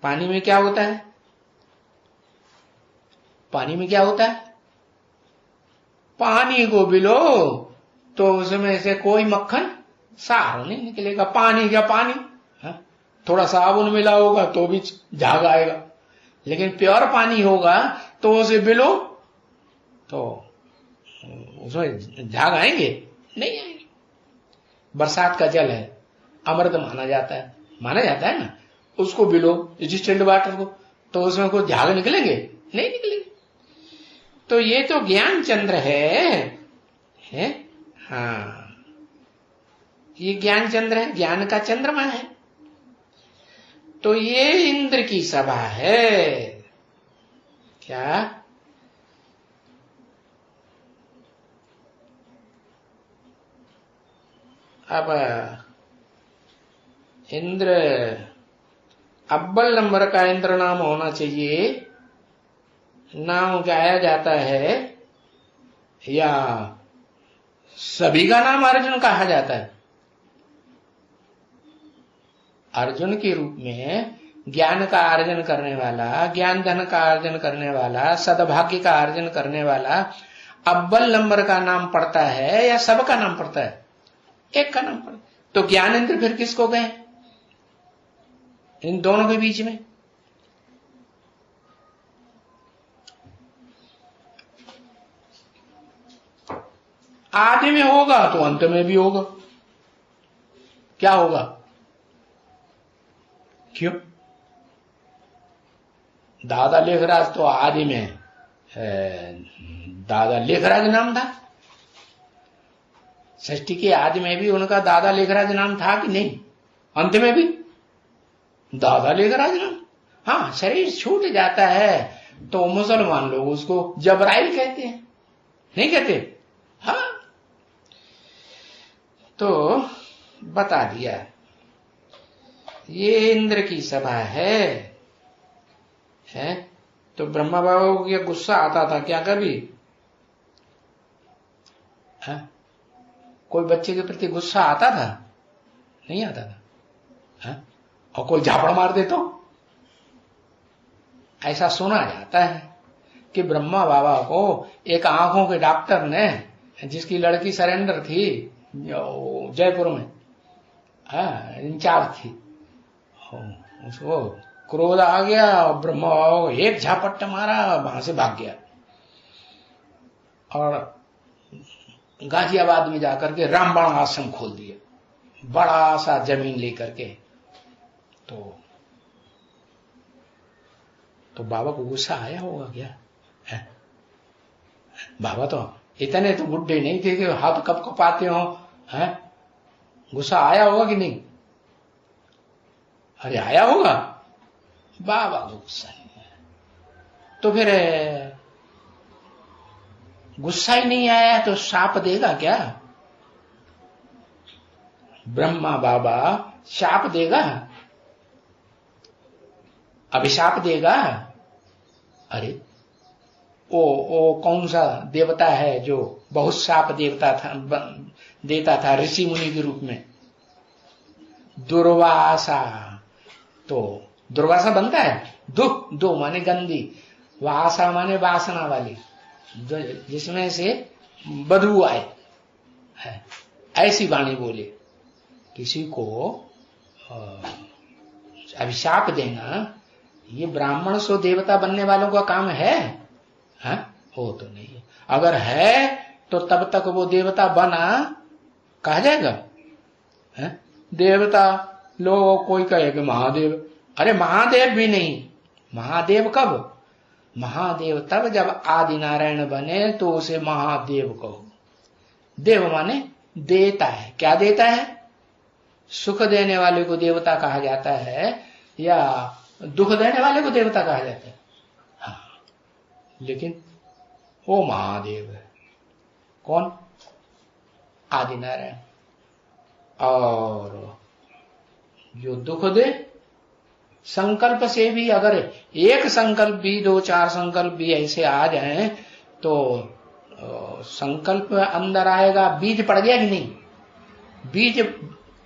पानी में क्या होता है? पानी में क्या होता है? पानी को बिलो तो उसमें से कोई मक्खन सार नहीं निकलेगा। पानी क्या पानी, थोड़ा साबुन मिला होगा तो भी झाग आएगा, लेकिन प्योर पानी होगा तो उसे बिलो तो उसमें झाग आएंगे? नहीं आएंगे। बरसात का जल है, अमृत माना जाता है ना, उसको बिलो डिस्टिल्ड वाटर को, तो उसमें कोई झाग निकलेंगे? नहीं निकलेंगे। तो ये तो ज्ञान चंद्र है? हाँ, ये ज्ञान चंद्र है, ज्ञान का चंद्रमा है। तो ये इंद्र की सभा है। क्या? अब इंद्र अव्वल नंबर का इंद्र नाम होना चाहिए, नाम गाया जाता है, या सभी का नाम अर्जुन कहा जाता है? अर्जुन के रूप में ज्ञान का अर्जन करने वाला, ज्ञान धन का अर्जन करने वाला, सद्भाग्य का अर्जन करने वाला अव्वल नंबर का नाम पड़ता है या सबका नाम पड़ता है? एक का नाम पड़ता। तो ज्ञानेंद्र फिर किसको गए इन दोनों के बीच में? आदि में होगा तो अंत में भी होगा। क्या होगा? क्यों? दादा लेखराज तो आदि में दादा लेखराज नाम था। सृष्टि के आदि में भी उनका दादा लेखराज नाम था कि नहीं? अंत में भी दादा लेखराज नाम। हाँ, शरीर छूट जाता है तो मुसलमान लोग उसको जबराइल कहते हैं, नहीं कहते? हाँ, तो बता दिया ये इंद्र की सभा है। तो ब्रह्मा बाबा को क्या गुस्सा आता था क्या कभी? कोई बच्चे के प्रति गुस्सा आता था? नहीं आता था। और कोई झापड़ मार दे तो? ऐसा सुना जाता है कि ब्रह्मा बाबा को एक आंखों के डॉक्टर ने, जिसकी लड़की सरेंडर थी जयपुर में, इंचार्ज थी, उसको क्रोध आ गया और ब्रह्मा बाबा को एक झापट मारा, वहां से भाग गया और गाजियाबाद में जाकर के रामबाण आश्रम खोल दिया, बड़ा सा जमीन लेकर के। तो बाबा को गुस्सा आया होगा क्या? बाबा तो इतने तो बुढ़े नहीं थे कि हाथ कब कपाते हो। गुस्सा आया होगा कि नहीं? अरे आया होगा। बाबा को गुस्सा नहीं आया तो फिर गुस्सा ही नहीं आया तो शाप देगा क्या? ब्रह्मा बाबा शाप देगा? अभिशाप देगा? अरे वो कौन सा देवता है जो बहुत शाप देता था ऋषि मुनि के रूप में? दुर्वासा। तो दुर्वासा बनता है दो माने गंदी, वासा माने वासना वाली, जिसमें से बदबू आए, ऐसी वाणी बोले। किसी को अभिशाप देना ये ब्राह्मण सो देवता बनने वालों का काम है? वो तो नहीं है। अगर है तो तब तक वो देवता बना कहा जाएगा? देवता लोग कोई कहेगा महादेव, अरे महादेव भी नहीं। महादेव कब? महादेव तब जब आदि नारायण बने तो उसे महादेव कहो। देव माने देता है। क्या देता है? सुख देने वाले को देवता कहा जाता है या दुख देने वाले को देवता कहा जाता है? लेकिन वो महादेव है। कौन? आदि नारायण। और जो दुख दे, संकल्प से भी अगर एक संकल्प भी, 2-4 संकल्प भी ऐसे आ जाएं तो संकल्प अंदर आएगा। बीज पड़ गया कि नहीं? बीज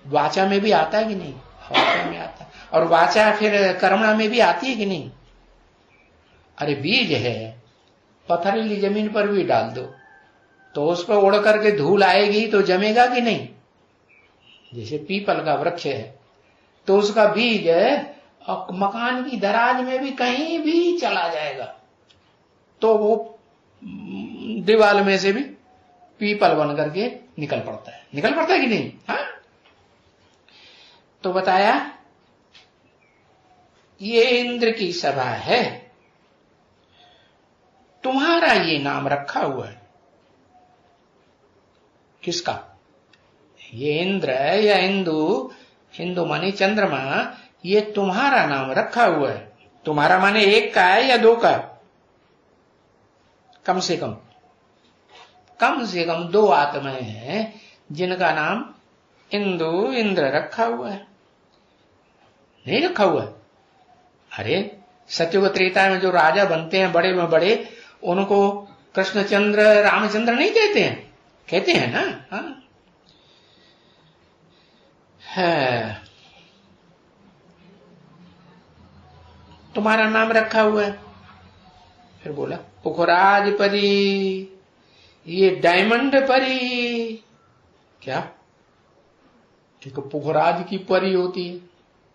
वाचा में भी आता है कि नहीं? वाचा में आता है। और वाचा फिर कर्मणा में भी आती है कि नहीं? अरे बीज है, पथरीली जमीन पर भी डाल दो तो उस पर उड़ करके धूल आएगी तो जमेगा कि नहीं? जैसे पीपल का वृक्ष है तो उसका बीज मकान की दराज में भी कहीं भी चला जाएगा तो वो दीवार में से भी पीपल बन करके निकल पड़ता है। निकल पड़ता है कि नहीं? हाँ। तो बताया ये इंद्र की सभा है, तुम्हारा ये नाम रखा हुआ है। किसका? ये इंद्र या हिंदू, हिंदू माने चंद्रमा, ये तुम्हारा नाम रखा हुआ है। तुम्हारा माने एक का है या दो का? कम से कम 2 आत्माएं हैं जिनका नाम इंदु, इंद्र रखा हुआ है। नहीं रखा हुआ है? अरे सत्ययुग त्रेता में जो राजा बनते हैं बड़े में बड़े, उनको कृष्णचंद्र, रामचंद्र नहीं कहते हैं? कहते हैं ना? हाँ है। तुम्हारा नाम रखा हुआ है। फिर बोला पुखराज परी, ये डायमंड परी। क्या? ठीक, पुखराज की परी होती है।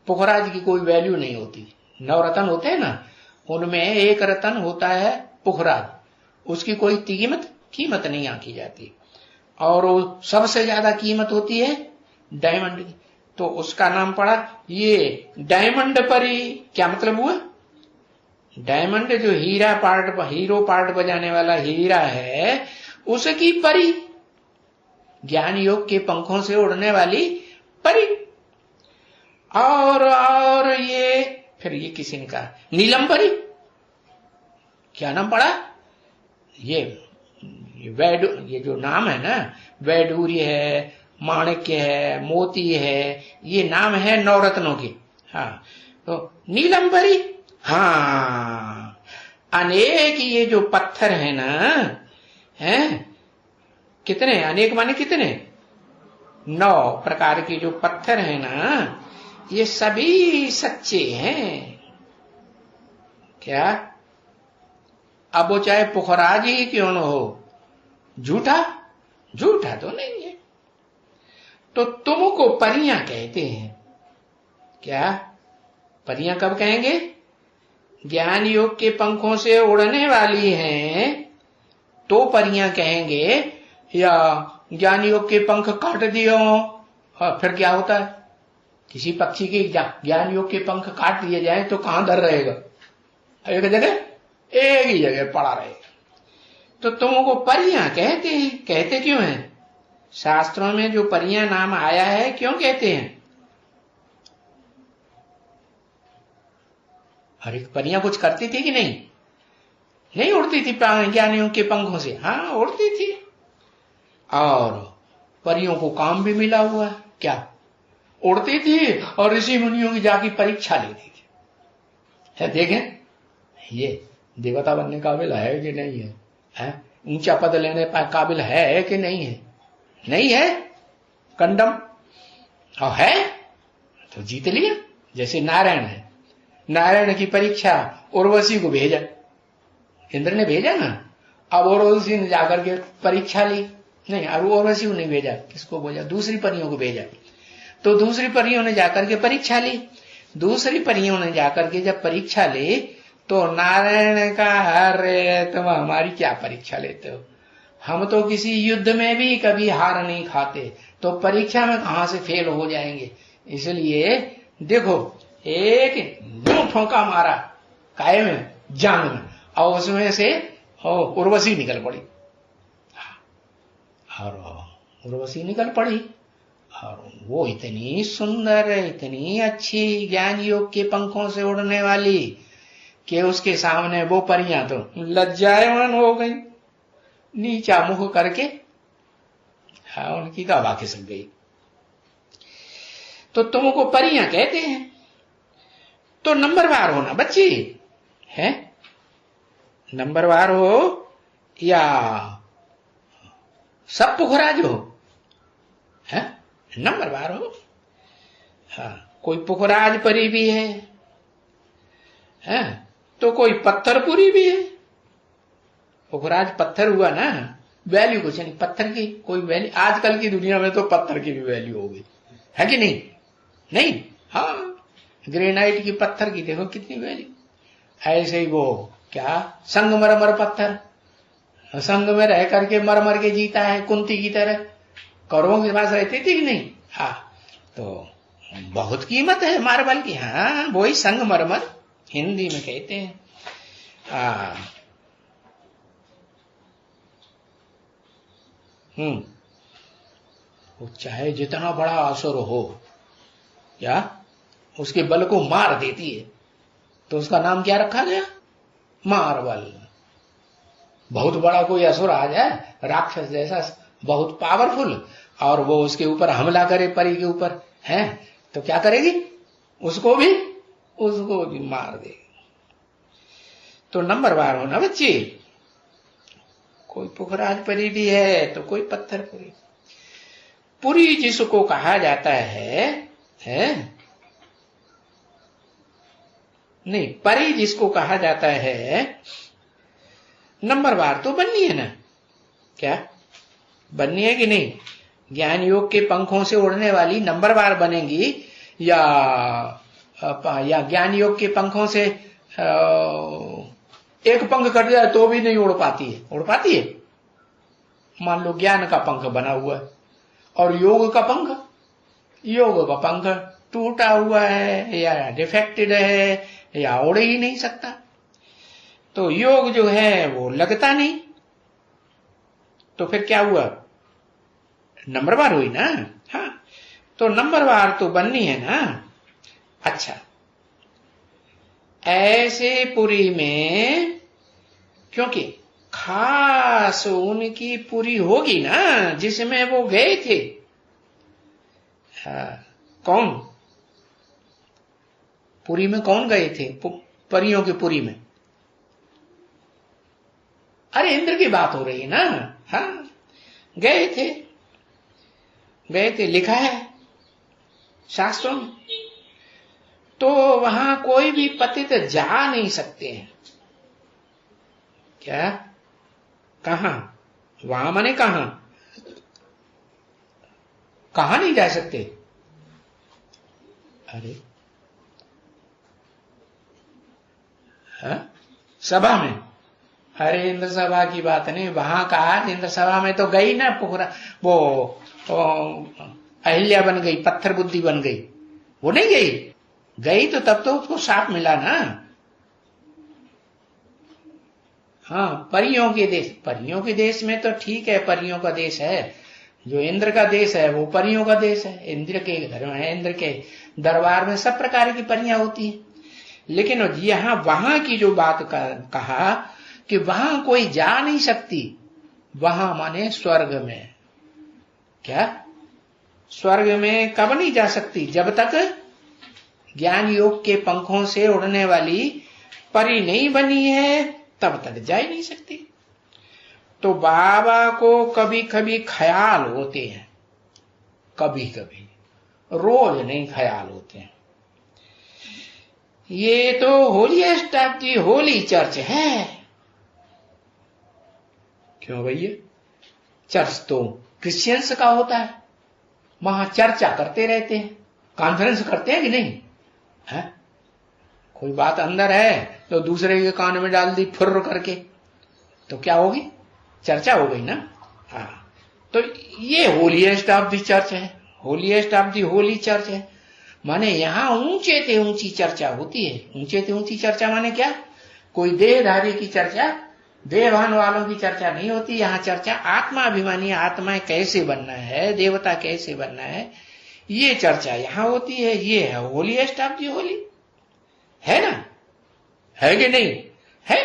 पुखराज की कोई वैल्यू नहीं होती। 9 रतन होते हैं ना, उनमें एक रतन होता है पुखराज, उसकी कोई कीमत नहीं आंकी जाती। और सबसे ज्यादा कीमत होती है डायमंड की, तो उसका नाम पड़ा ये डायमंड परी। क्या मतलब हुआ? डायमंड जो हीरो पार्ट बजाने वाला हीरा है, उसकी परी, ज्ञान योग के पंखों से उड़ने वाली परी। और ये फिर ये किसी ने कहा नीलम परी। क्या नाम पड़ा? ये जो नाम है ना, वैडूर्य है, माणिक्य है, मोती है, ये नाम है 9 रत्नों के। हाँ, तो नीलंबरी। हाँ, अनेक ये जो पत्थर है ना, हैं कितने? अनेक माने कितने? 9 प्रकार के जो पत्थर है ना, ये सभी सच्चे हैं। क्या? अब वो चाहे पुखराज ही क्यों न हो, झूठा तो नहीं है। तो तुमको परियां कहते हैं। क्या? परियां कब कहेंगे? ज्ञान योग के पंखों से उड़ने वाली हैं तो परियां कहेंगे, या ज्ञान योग के पंख काट दियो फिर क्या होता है? किसी पक्षी के ज्ञान योग के पंख काट दिए जाए तो कहां दर रहेगा? एक जगह, एक ही जगह पड़ा रहेगा। तो तुमको परियां कहते हैं। कहते क्यों हैं? शास्त्रों में जो परियां नाम आया है क्यों कहते हैं? अरे परियां कुछ करती थी कि नहीं? नहीं उड़ती थी ज्ञानियों के पंखों से? हाँ उड़ती थी। और परियों को काम भी मिला हुआ है। क्या? उड़ती थी और ऋषि मुनियों की जाके परीक्षा लेती थी। है, देखें ये देवता बनने काबिल है कि नहीं है? ऊंचा पद लेने काबिल है कि नहीं है? नहीं है, कंडम। और है तो जीत लिया। जैसे नारायण है, नारायण की परीक्षा उर्वशी को भेजा, इंद्र ने भेजा ना। अब उर्वशी ने जाकर के परीक्षा ली। नहीं, अब उर्वशी को नहीं भेजा, किसको भेजा? दूसरी परियों को भेजा। तो दूसरी परियों ने जाकर के परीक्षा ली। दूसरी परियों ने जाकर के जब परीक्षा ली तो नारायण ने कहा, अरे तुम हमारी क्या परीक्षा लेते हो? हम तो किसी युद्ध में भी कभी हार नहीं खाते, तो परीक्षा में कहां से फेल हो जाएंगे? इसलिए देखो, एक ठोंका मारा काय में, जांग में, और उसमें से उर्वशी निकल पड़ी। और उर्वशी निकल पड़ी और वो इतनी सुंदर, इतनी अच्छी, ज्ञान योग के पंखों से उड़ने वाली, कि उसके सामने वो परियां तो लज्जायमान हो गई, नीचा मुख करके हाँ उनकी तो हवा खिसक गई। तो तुमको परियां कहते हैं तो नंबरवार हो ना बच्ची, है नंबरवार हो या सब पुखराज हो, है नंबरवार हो। हाँ कोई पुखराज परी भी है तो कोई पत्थरपुरी भी है। पुखराज पत्थर हुआ ना, वैल्यू कुछ नहीं, पत्थर की कोई वैल्यू, आजकल की दुनिया में तो पत्थर की भी वैल्यू हो गई है कि नहीं? नहीं, हाँ ग्रेनाइट की पत्थर की देखो कितनी वैल्यू। ऐसे ही वो क्या संगमरमर पत्थर, संग में रह करके मर मर के जीता है कुंती की तरह, कौरवों के पास रहती थी कि नहीं? हाँ तो बहुत कीमत है मार्बल की। हाँ वही संगमरमर हिंदी में कहते हैं। वो चाहे जितना बड़ा असुर हो या उसके बल को मार देती है, तो उसका नाम क्या रखा गया? मार्बल। बहुत बड़ा कोई असुर आ जाए, राक्षस जैसा बहुत पावरफुल, और वो उसके ऊपर हमला करे परी के ऊपर, है तो क्या करेगी? उसको भी मार देगी। तो नंबरवार हो ना बच्ची, कोई पुखराज परी भी है तो कोई पत्थर पुरी। पुरी जिसको कहा जाता है नहीं, परी जिसको कहा जाता है, नंबरवार तो बननी है ना, क्या बननी है कि नहीं? ज्ञान योग के पंखों से उड़ने वाली नंबरवार बनेगी या ज्ञान योग के पंखों से एक पंख कट जाए तो भी नहीं उड़ पाती है? उड़ पाती है। मान लो ज्ञान का पंख बना हुआ है और योग का पंख टूटा हुआ है या डिफेक्टेड है या उड़ ही नहीं सकता, तो योग जो है वो लगता नहीं, तो फिर क्या हुआ? नंबरवार हुई ना। हाँ तो नंबरवार तो बननी है ना। अच्छा, ऐसे पुरी में क्योंकि खास उनकी पुरी होगी ना जिसमें वो गए थे। हाँ, कौन पुरी में कौन गए थे? परियों की पुरी में, अरे इंद्र की बात हो रही है ना। हाँ गए थे, लिखा है शास्त्रों में। तो वहां कोई भी पतित जा नहीं सकते हैं। क्या? कहां? वहां माने कहां नहीं जा सकते? अरे हाँ? सभा में? अरे इंद्र सभा की बात नहीं, वहां कहा इंद्र सभा में तो गई ना पुखरा, वो अहिल्या बन गई, पत्थर बुद्धि बन गई, वो नहीं गई तो तब तो उसको शाप मिला ना। हाँ परियों के देश में तो ठीक है, परियों का देश है, जो इंद्र का देश है वो परियों का देश है। इंद्र के घर में, इंद्र के दरबार में सब प्रकार की परियां होती हैं। लेकिन यहां वहां की जो बात कहा कि वहां कोई जा नहीं सकती, वहां माने स्वर्ग में। क्या? स्वर्ग में कब नहीं जा सकती? जब तक ज्ञान योग के पंखों से उड़ने वाली परी नहीं बनी है तब तक जा ही नहीं सकती। तो बाबा को कभी कभी ख्याल होते हैं, कभी कभी, रोज नहीं ख्याल होते हैं। ये तो holiest of the Holi church है। क्यों भैया? चर्च तो क्रिश्चियंस का होता है, वहां चर्चा करते रहते हैं, कॉन्फ्रेंस करते हैं कि नहीं है? कोई बात अंदर है तो दूसरे के कान में डाल दी फुर्र करके, तो क्या होगी? चर्चा हो गई ना। हाँ तो ये होलीएस्ट ऑफ दी चर्च है, holiest of the Holi church है। माने यहां ऊंचे से ऊंची चर्चा होती है। ऊंचे से ऊंची चर्चा माने क्या? कोई देहधारी की चर्चा, देहभान वालों की चर्चा नहीं होती। यहाँ चर्चा आत्माभिमानी, आत्मा कैसे बनना है, देवता कैसे बनना है, ये चर्चा यहाँ होती है। ये है होलीएस्ट ऑफ दी होली, है ना। है कि नहीं है?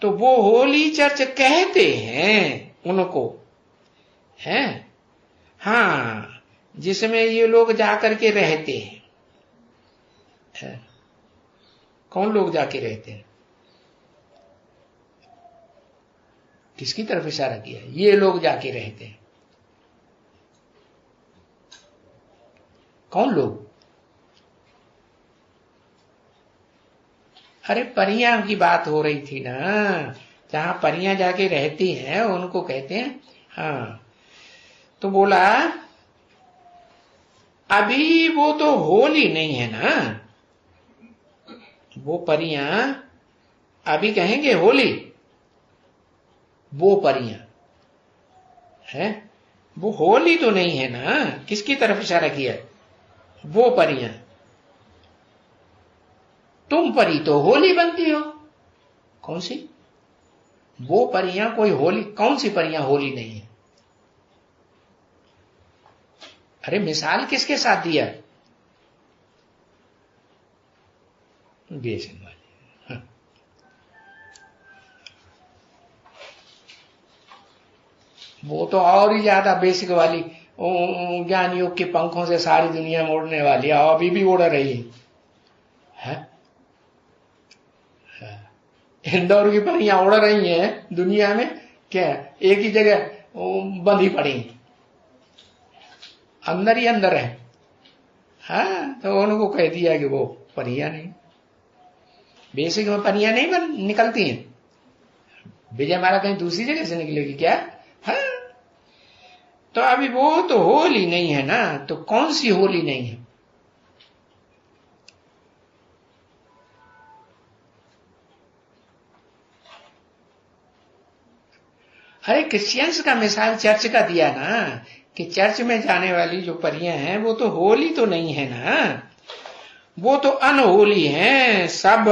तो वो होली चर्च कहते हैं उनको, हैं? हाँ, जिसमें ये लोग जाकर के रहते हैं। कौन लोग जाके रहते हैं? किसकी तरफ इशारा किया? ये लोग जाके रहते हैं। कौन लोग? अरे परियां की बात हो रही थी ना, जहां परियां जाके रहती हैं उनको कहते हैं। हाँ, तो बोला अभी वो तो होली नहीं है ना, वो परियां अभी कहेंगे होली, वो परियां है, वो होली तो नहीं है ना। किसकी तरफ इशारा किया? वो परियां। तुम परी तो होली बनती हो। कौन सी? वो परियां कोई होली, कौन सी परियां होली नहीं है? अरे मिसाल किसके साथ दिया? बेसन वाली। हाँ। वो तो और ही ज्यादा बेसिक वाली, ज्ञान योग के पंखों से सारी दुनिया में उड़ने वाली, अभी भी उड़ रही है। इंदौर की परियां उड़ रही हैं दुनिया में, क्या एक ही जगह बंधी पड़ी, अंदर ही अंदर है। हाँ, तो उनको कह दिया कि वो परियां नहीं, बेसिक में परियां नहीं निकलती हैं। विजय माला कहीं दूसरी जगह से निकलेगी क्या? हाँ, तो अभी वो तो होली नहीं है ना, तो कौन सी होली नहीं है? अरे क्रिश्चियंस का मिसाल चर्च का दिया ना, कि चर्च में जाने वाली जो परियां हैं वो तो होली तो नहीं है ना, वो तो अनहोली हैं सब।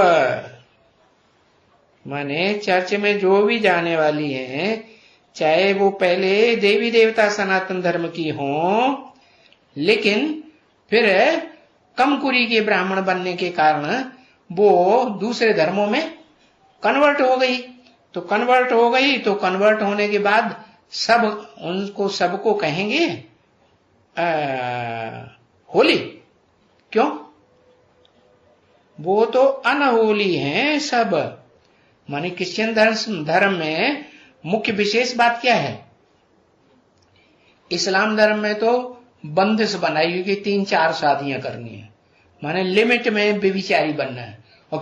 माने चर्च में जो भी जाने वाली हैं, चाहे वो पहले देवी देवता सनातन धर्म की हों, लेकिन फिर कमकुरी के ब्राह्मण बनने के कारण वो दूसरे धर्मों में कन्वर्ट हो गई। तो कन्वर्ट हो गई, तो कन्वर्ट होने के बाद सब उनको सबको कहेंगे होली। क्यों? वो तो अनहोली हैं सब। माने क्रिश्चियन धर्म में मुख्य विशेष बात क्या है? इस्लाम धर्म में तो बंदिश बनाई हुई कि 3-4 शादियां करनी है, माने लिमिट में व्यभिचारी बनना है। और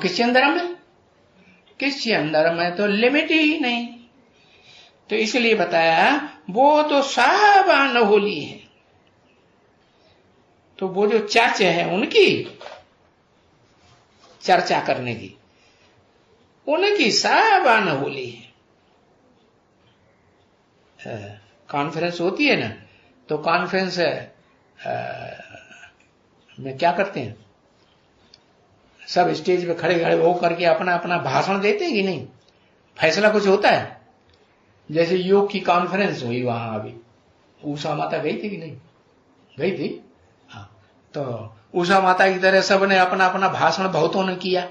क्रिश्चियन धर्म में तो लिमिट ही नहीं। तो इसलिए बताया वो तो सब अनहोली है। तो वो जो चर्च है उनकी चर्चा करने की, उनकी सब अनहोली है। कॉन्फ्रेंस होती है ना, तो कॉन्फ्रेंस में क्या करते हैं? सब स्टेज पे खड़े खड़े हो करके अपना अपना भाषण देते हैं कि नहीं? फैसला कुछ होता है। जैसे योग की कॉन्फ्रेंस हुई वहां, अभी उषा माता गई थी कि नहीं गई थी? हाँ, तो उषा माता की तरह सबने अपना अपना भाषण बहुतों ने किया।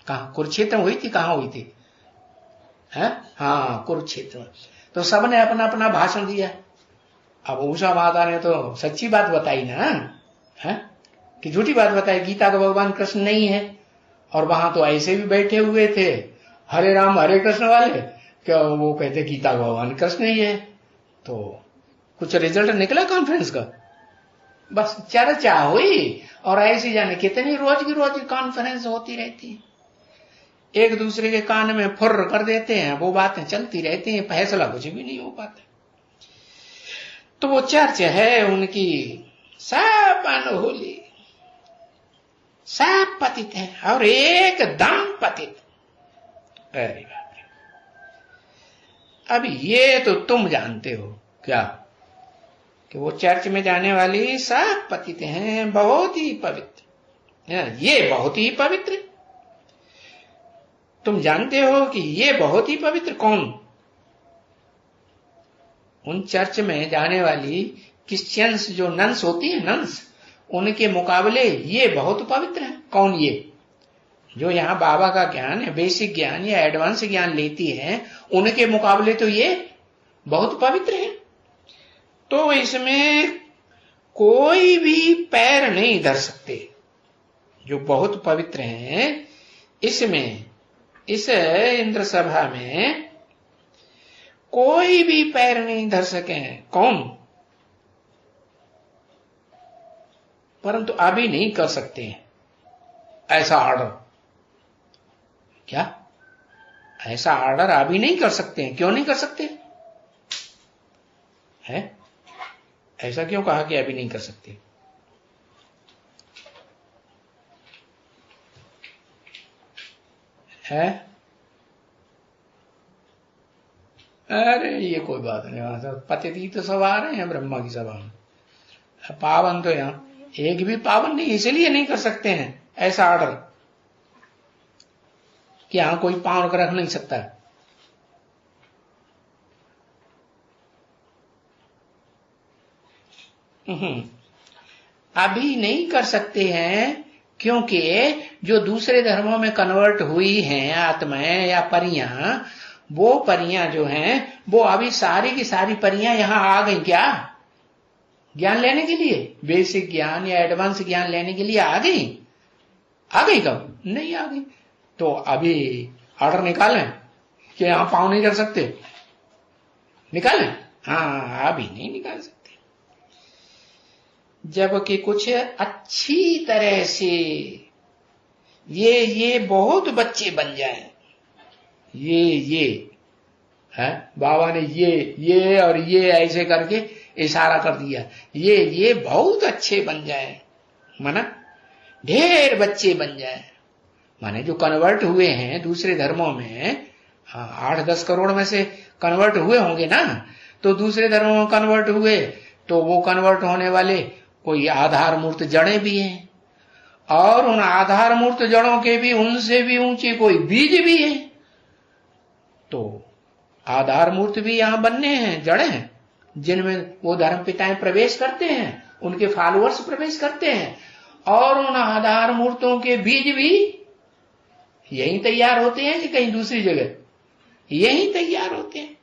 कहा कुरुक्षेत्र में हुई थी? कहां हुई थी? है? हाँ, कुरुक्षेत्र में। तो सबने अपना अपना भाषण दिया। अब उषा माता ने तो सच्ची बात बताई ना, है कि झूठी बात बताई? गीता का भगवान कृष्ण नहीं है, और वहां तो ऐसे भी बैठे हुए थे हरे राम हरे कृष्ण वाले, क्या वो कहते गीता का भगवान कृष्ण ही है। तो कुछ रिजल्ट निकला कॉन्फ्रेंस का? बस चर्चा हुई, और ऐसी जाने कितनी रोज की रोज कॉन्फ्रेंस होती रहती है। एक दूसरे के कान में फुर्र कर देते हैं, वो बातें चलती रहती हैं, फैसला कुछ भी नहीं हो पाता। तो वो चर्च है उनकी सब अनहोली, सब पतित है, और एकदम पतित। अरे बाप रे! अब ये तो तुम जानते हो क्या, कि वो चर्च में जाने वाली सब पतित हैं, बहुत ही पवित्र। ये बहुत ही पवित्र। तुम जानते हो कि ये बहुत ही पवित्र। कौन? उन चर्च में जाने वाली क्रिश्चियंस जो नन्स होती है, नन्स, उनके मुकाबले ये बहुत पवित्र है। कौन? ये जो यहाँ बाबा का ज्ञान या बेसिक ज्ञान या एडवांस ज्ञान लेती हैं, उनके मुकाबले तो ये बहुत पवित्र है। तो इसमें कोई भी पैर नहीं धर सकते। जो बहुत पवित्र हैं, इसमें इस इंद्र सभा में कोई भी पैर नहीं धर सके हैं। कौन? परंतु अभी नहीं कर सकते हैं ऐसा ऑर्डर। क्या ऐसा ऑर्डर अभी नहीं कर सकते हैं? क्यों नहीं कर सकते है? ऐसा क्यों कहा कि अभी नहीं कर सकते? है? अरे ये कोई बात नहीं, वहां से पतिती तो सब आ रहे हैं ब्रह्मा की सभा में। पावन तो यहाँ एक भी पावन नहीं, इसलिए नहीं कर सकते हैं ऐसा ऑर्डर कि यहां कोई पावन रख नहीं सकता है। अभी नहीं कर सकते हैं क्योंकि जो दूसरे धर्मों में कन्वर्ट हुई हैं आत्माएं या परियां, वो परियां जो हैं वो अभी सारी की सारी परियां यहां आ गई। क्या ज्ञान लेने के लिए, बेसिक ज्ञान या एडवांस ज्ञान लेने के लिए आ गई? आ गई कब? नहीं आ गई। तो अभी ऑर्डर निकालें कि यहां पाँव नहीं कर सकते? निकालें? हाँ, अभी नहीं निकाल सकते। जबकि कुछ अच्छी तरह से ये बहुत बच्चे बन जाएं, ये है बाबा ने ये और ये ऐसे करके इशारा कर दिया, ये बहुत अच्छे बन जाएं, माना ढेर बच्चे बन जाएं। माने जो कन्वर्ट हुए हैं दूसरे धर्मों में, हाँ 8-10 करोड़ में से कन्वर्ट हुए होंगे ना, तो दूसरे धर्मों में कन्वर्ट हुए तो वो कन्वर्ट होने वाले कोई आधार मूर्त जड़ें भी हैं, और उन आधार मूर्त जड़ों के भी उनसे भी ऊंचे कोई बीज भी है। तो आधार मूर्त भी यहां बनने हैं, जड़ें हैं जिनमें वो धर्म पिताएं प्रवेश करते हैं, उनके फॉलोअर्स प्रवेश करते हैं, और उन आधार मूर्तों के बीज भी यहीं तैयार होते हैं कि कहीं दूसरी जगह? यहीं तैयार होते हैं।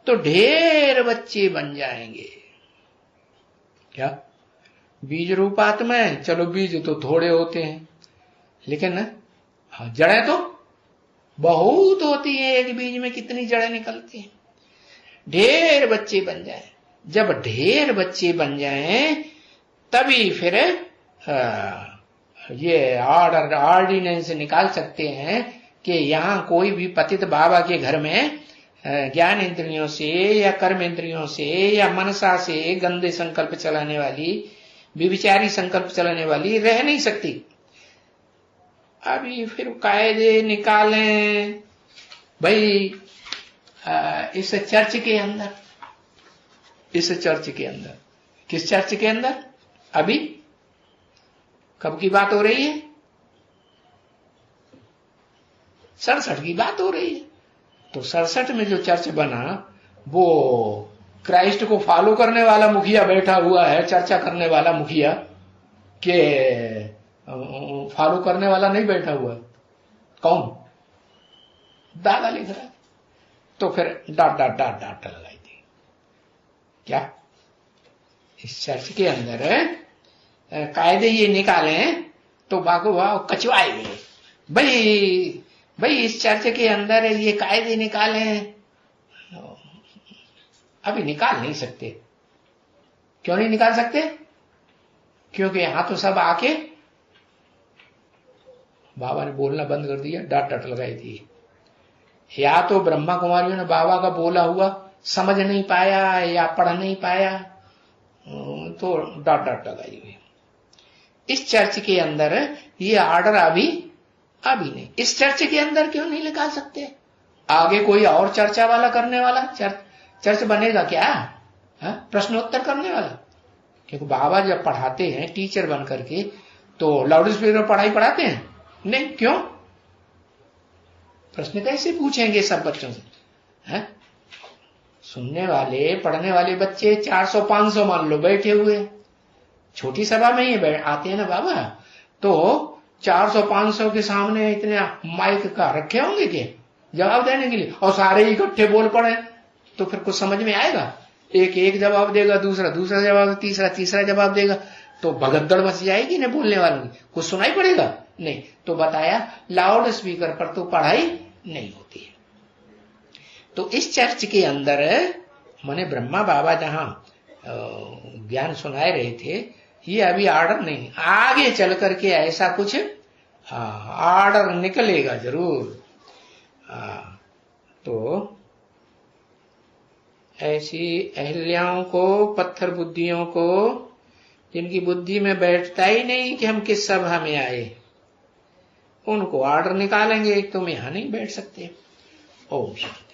तो ढेर बच्चे बन जाएंगे। क्या बीज रूप आत्माएं? चलो बीज तो थोड़े होते हैं, लेकिन जड़ें तो बहुत होती है। एक बीज में कितनी जड़ें निकलती हैं। ढेर बच्चे बन जाए। जब ढेर बच्चे बन जाएं तभी फिर ये ऑर्डिनेंस निकाल सकते हैं कि यहां कोई भी पतित बाबा के घर में ज्ञान इंद्रियों से या कर्म इंद्रियों से या मनसा से गंदे संकल्प चलाने वाली, विविचारी संकल्प चलाने वाली रह नहीं सकती। अभी फिर कायदे निकालें भाई इस चर्च के अंदर, किस चर्च के अंदर? अभी कब की बात हो रही है? 67 की बात हो रही है। तो 67 में जो चर्च बना, वो क्राइस्ट को फॉलो करने वाला मुखिया बैठा हुआ है, चर्चा करने वाला मुखिया के फॉलो करने वाला नहीं बैठा हुआ। कौन? दादा लिख रहा है। तो फिर डाट लगाई थी। क्या इस चर्च के अंदर कायदे ये निकालें तो बागो कचवाए गए। भाई इस चर्च के अंदर ये कायदे निकालें, अभी निकाल नहीं सकते। क्यों नहीं निकाल सकते? क्योंकि यहां तो सब आके बाबा ने बोलना बंद कर दिया, डांट लगाई थी। या तो ब्रह्मा कुमारियों ने बाबा का बोला हुआ समझ नहीं पाया या पढ़ नहीं पाया, तो डांट लगाई हुई। इस चर्च के अंदर ये ऑर्डर अभी नहीं। इस चर्च के अंदर क्यों नहीं निकाल सकते? आगे कोई और चर्चा वाला करने वाला चर्च बनेगा क्या? प्रश्नोत्तर करने वाला? क्योंकि बाबा जब पढ़ाते हैं टीचर बन करके तो लाउड स्पीकर पढ़ाई पढ़ाते हैं नहीं? क्यों? प्रश्न कैसे पूछेंगे सब बच्चों से? सुनने वाले पढ़ने वाले बच्चे 400-500 मान लो बैठे हुए, छोटी सभा में ही आते हैं ना बाबा, तो 400-500 के सामने इतने माइक का रखे होंगे क्या जवाब देने के लिए, और सारे इकट्ठे बोल पड़े तो फिर कुछ समझ में आएगा? एक जवाब देगा, दूसरा जवाब, तीसरा जवाब देगा, तो भगदड़ मच जाएगी ना बोलने वालों की, कुछ सुनाई पड़ेगा नहीं। तो बताया लाउड स्पीकर पर तो पढ़ाई नहीं होती है। तो इस चर्च के अंदर माने ब्रह्मा बाबा जहां ज्ञान सुनाए रहे थे, ये अभी ऑर्डर नहीं, आगे चल करके ऐसा कुछ ऑर्डर निकलेगा जरूर। तो ऐसी अहल्याओं को, पत्थर बुद्धियों को, जिनकी बुद्धि में बैठता ही नहीं कि हम किस सभा में आए, उनको ऑर्डर निकालेंगे, तुम यहां नहीं बैठ सकते। ओम शांति।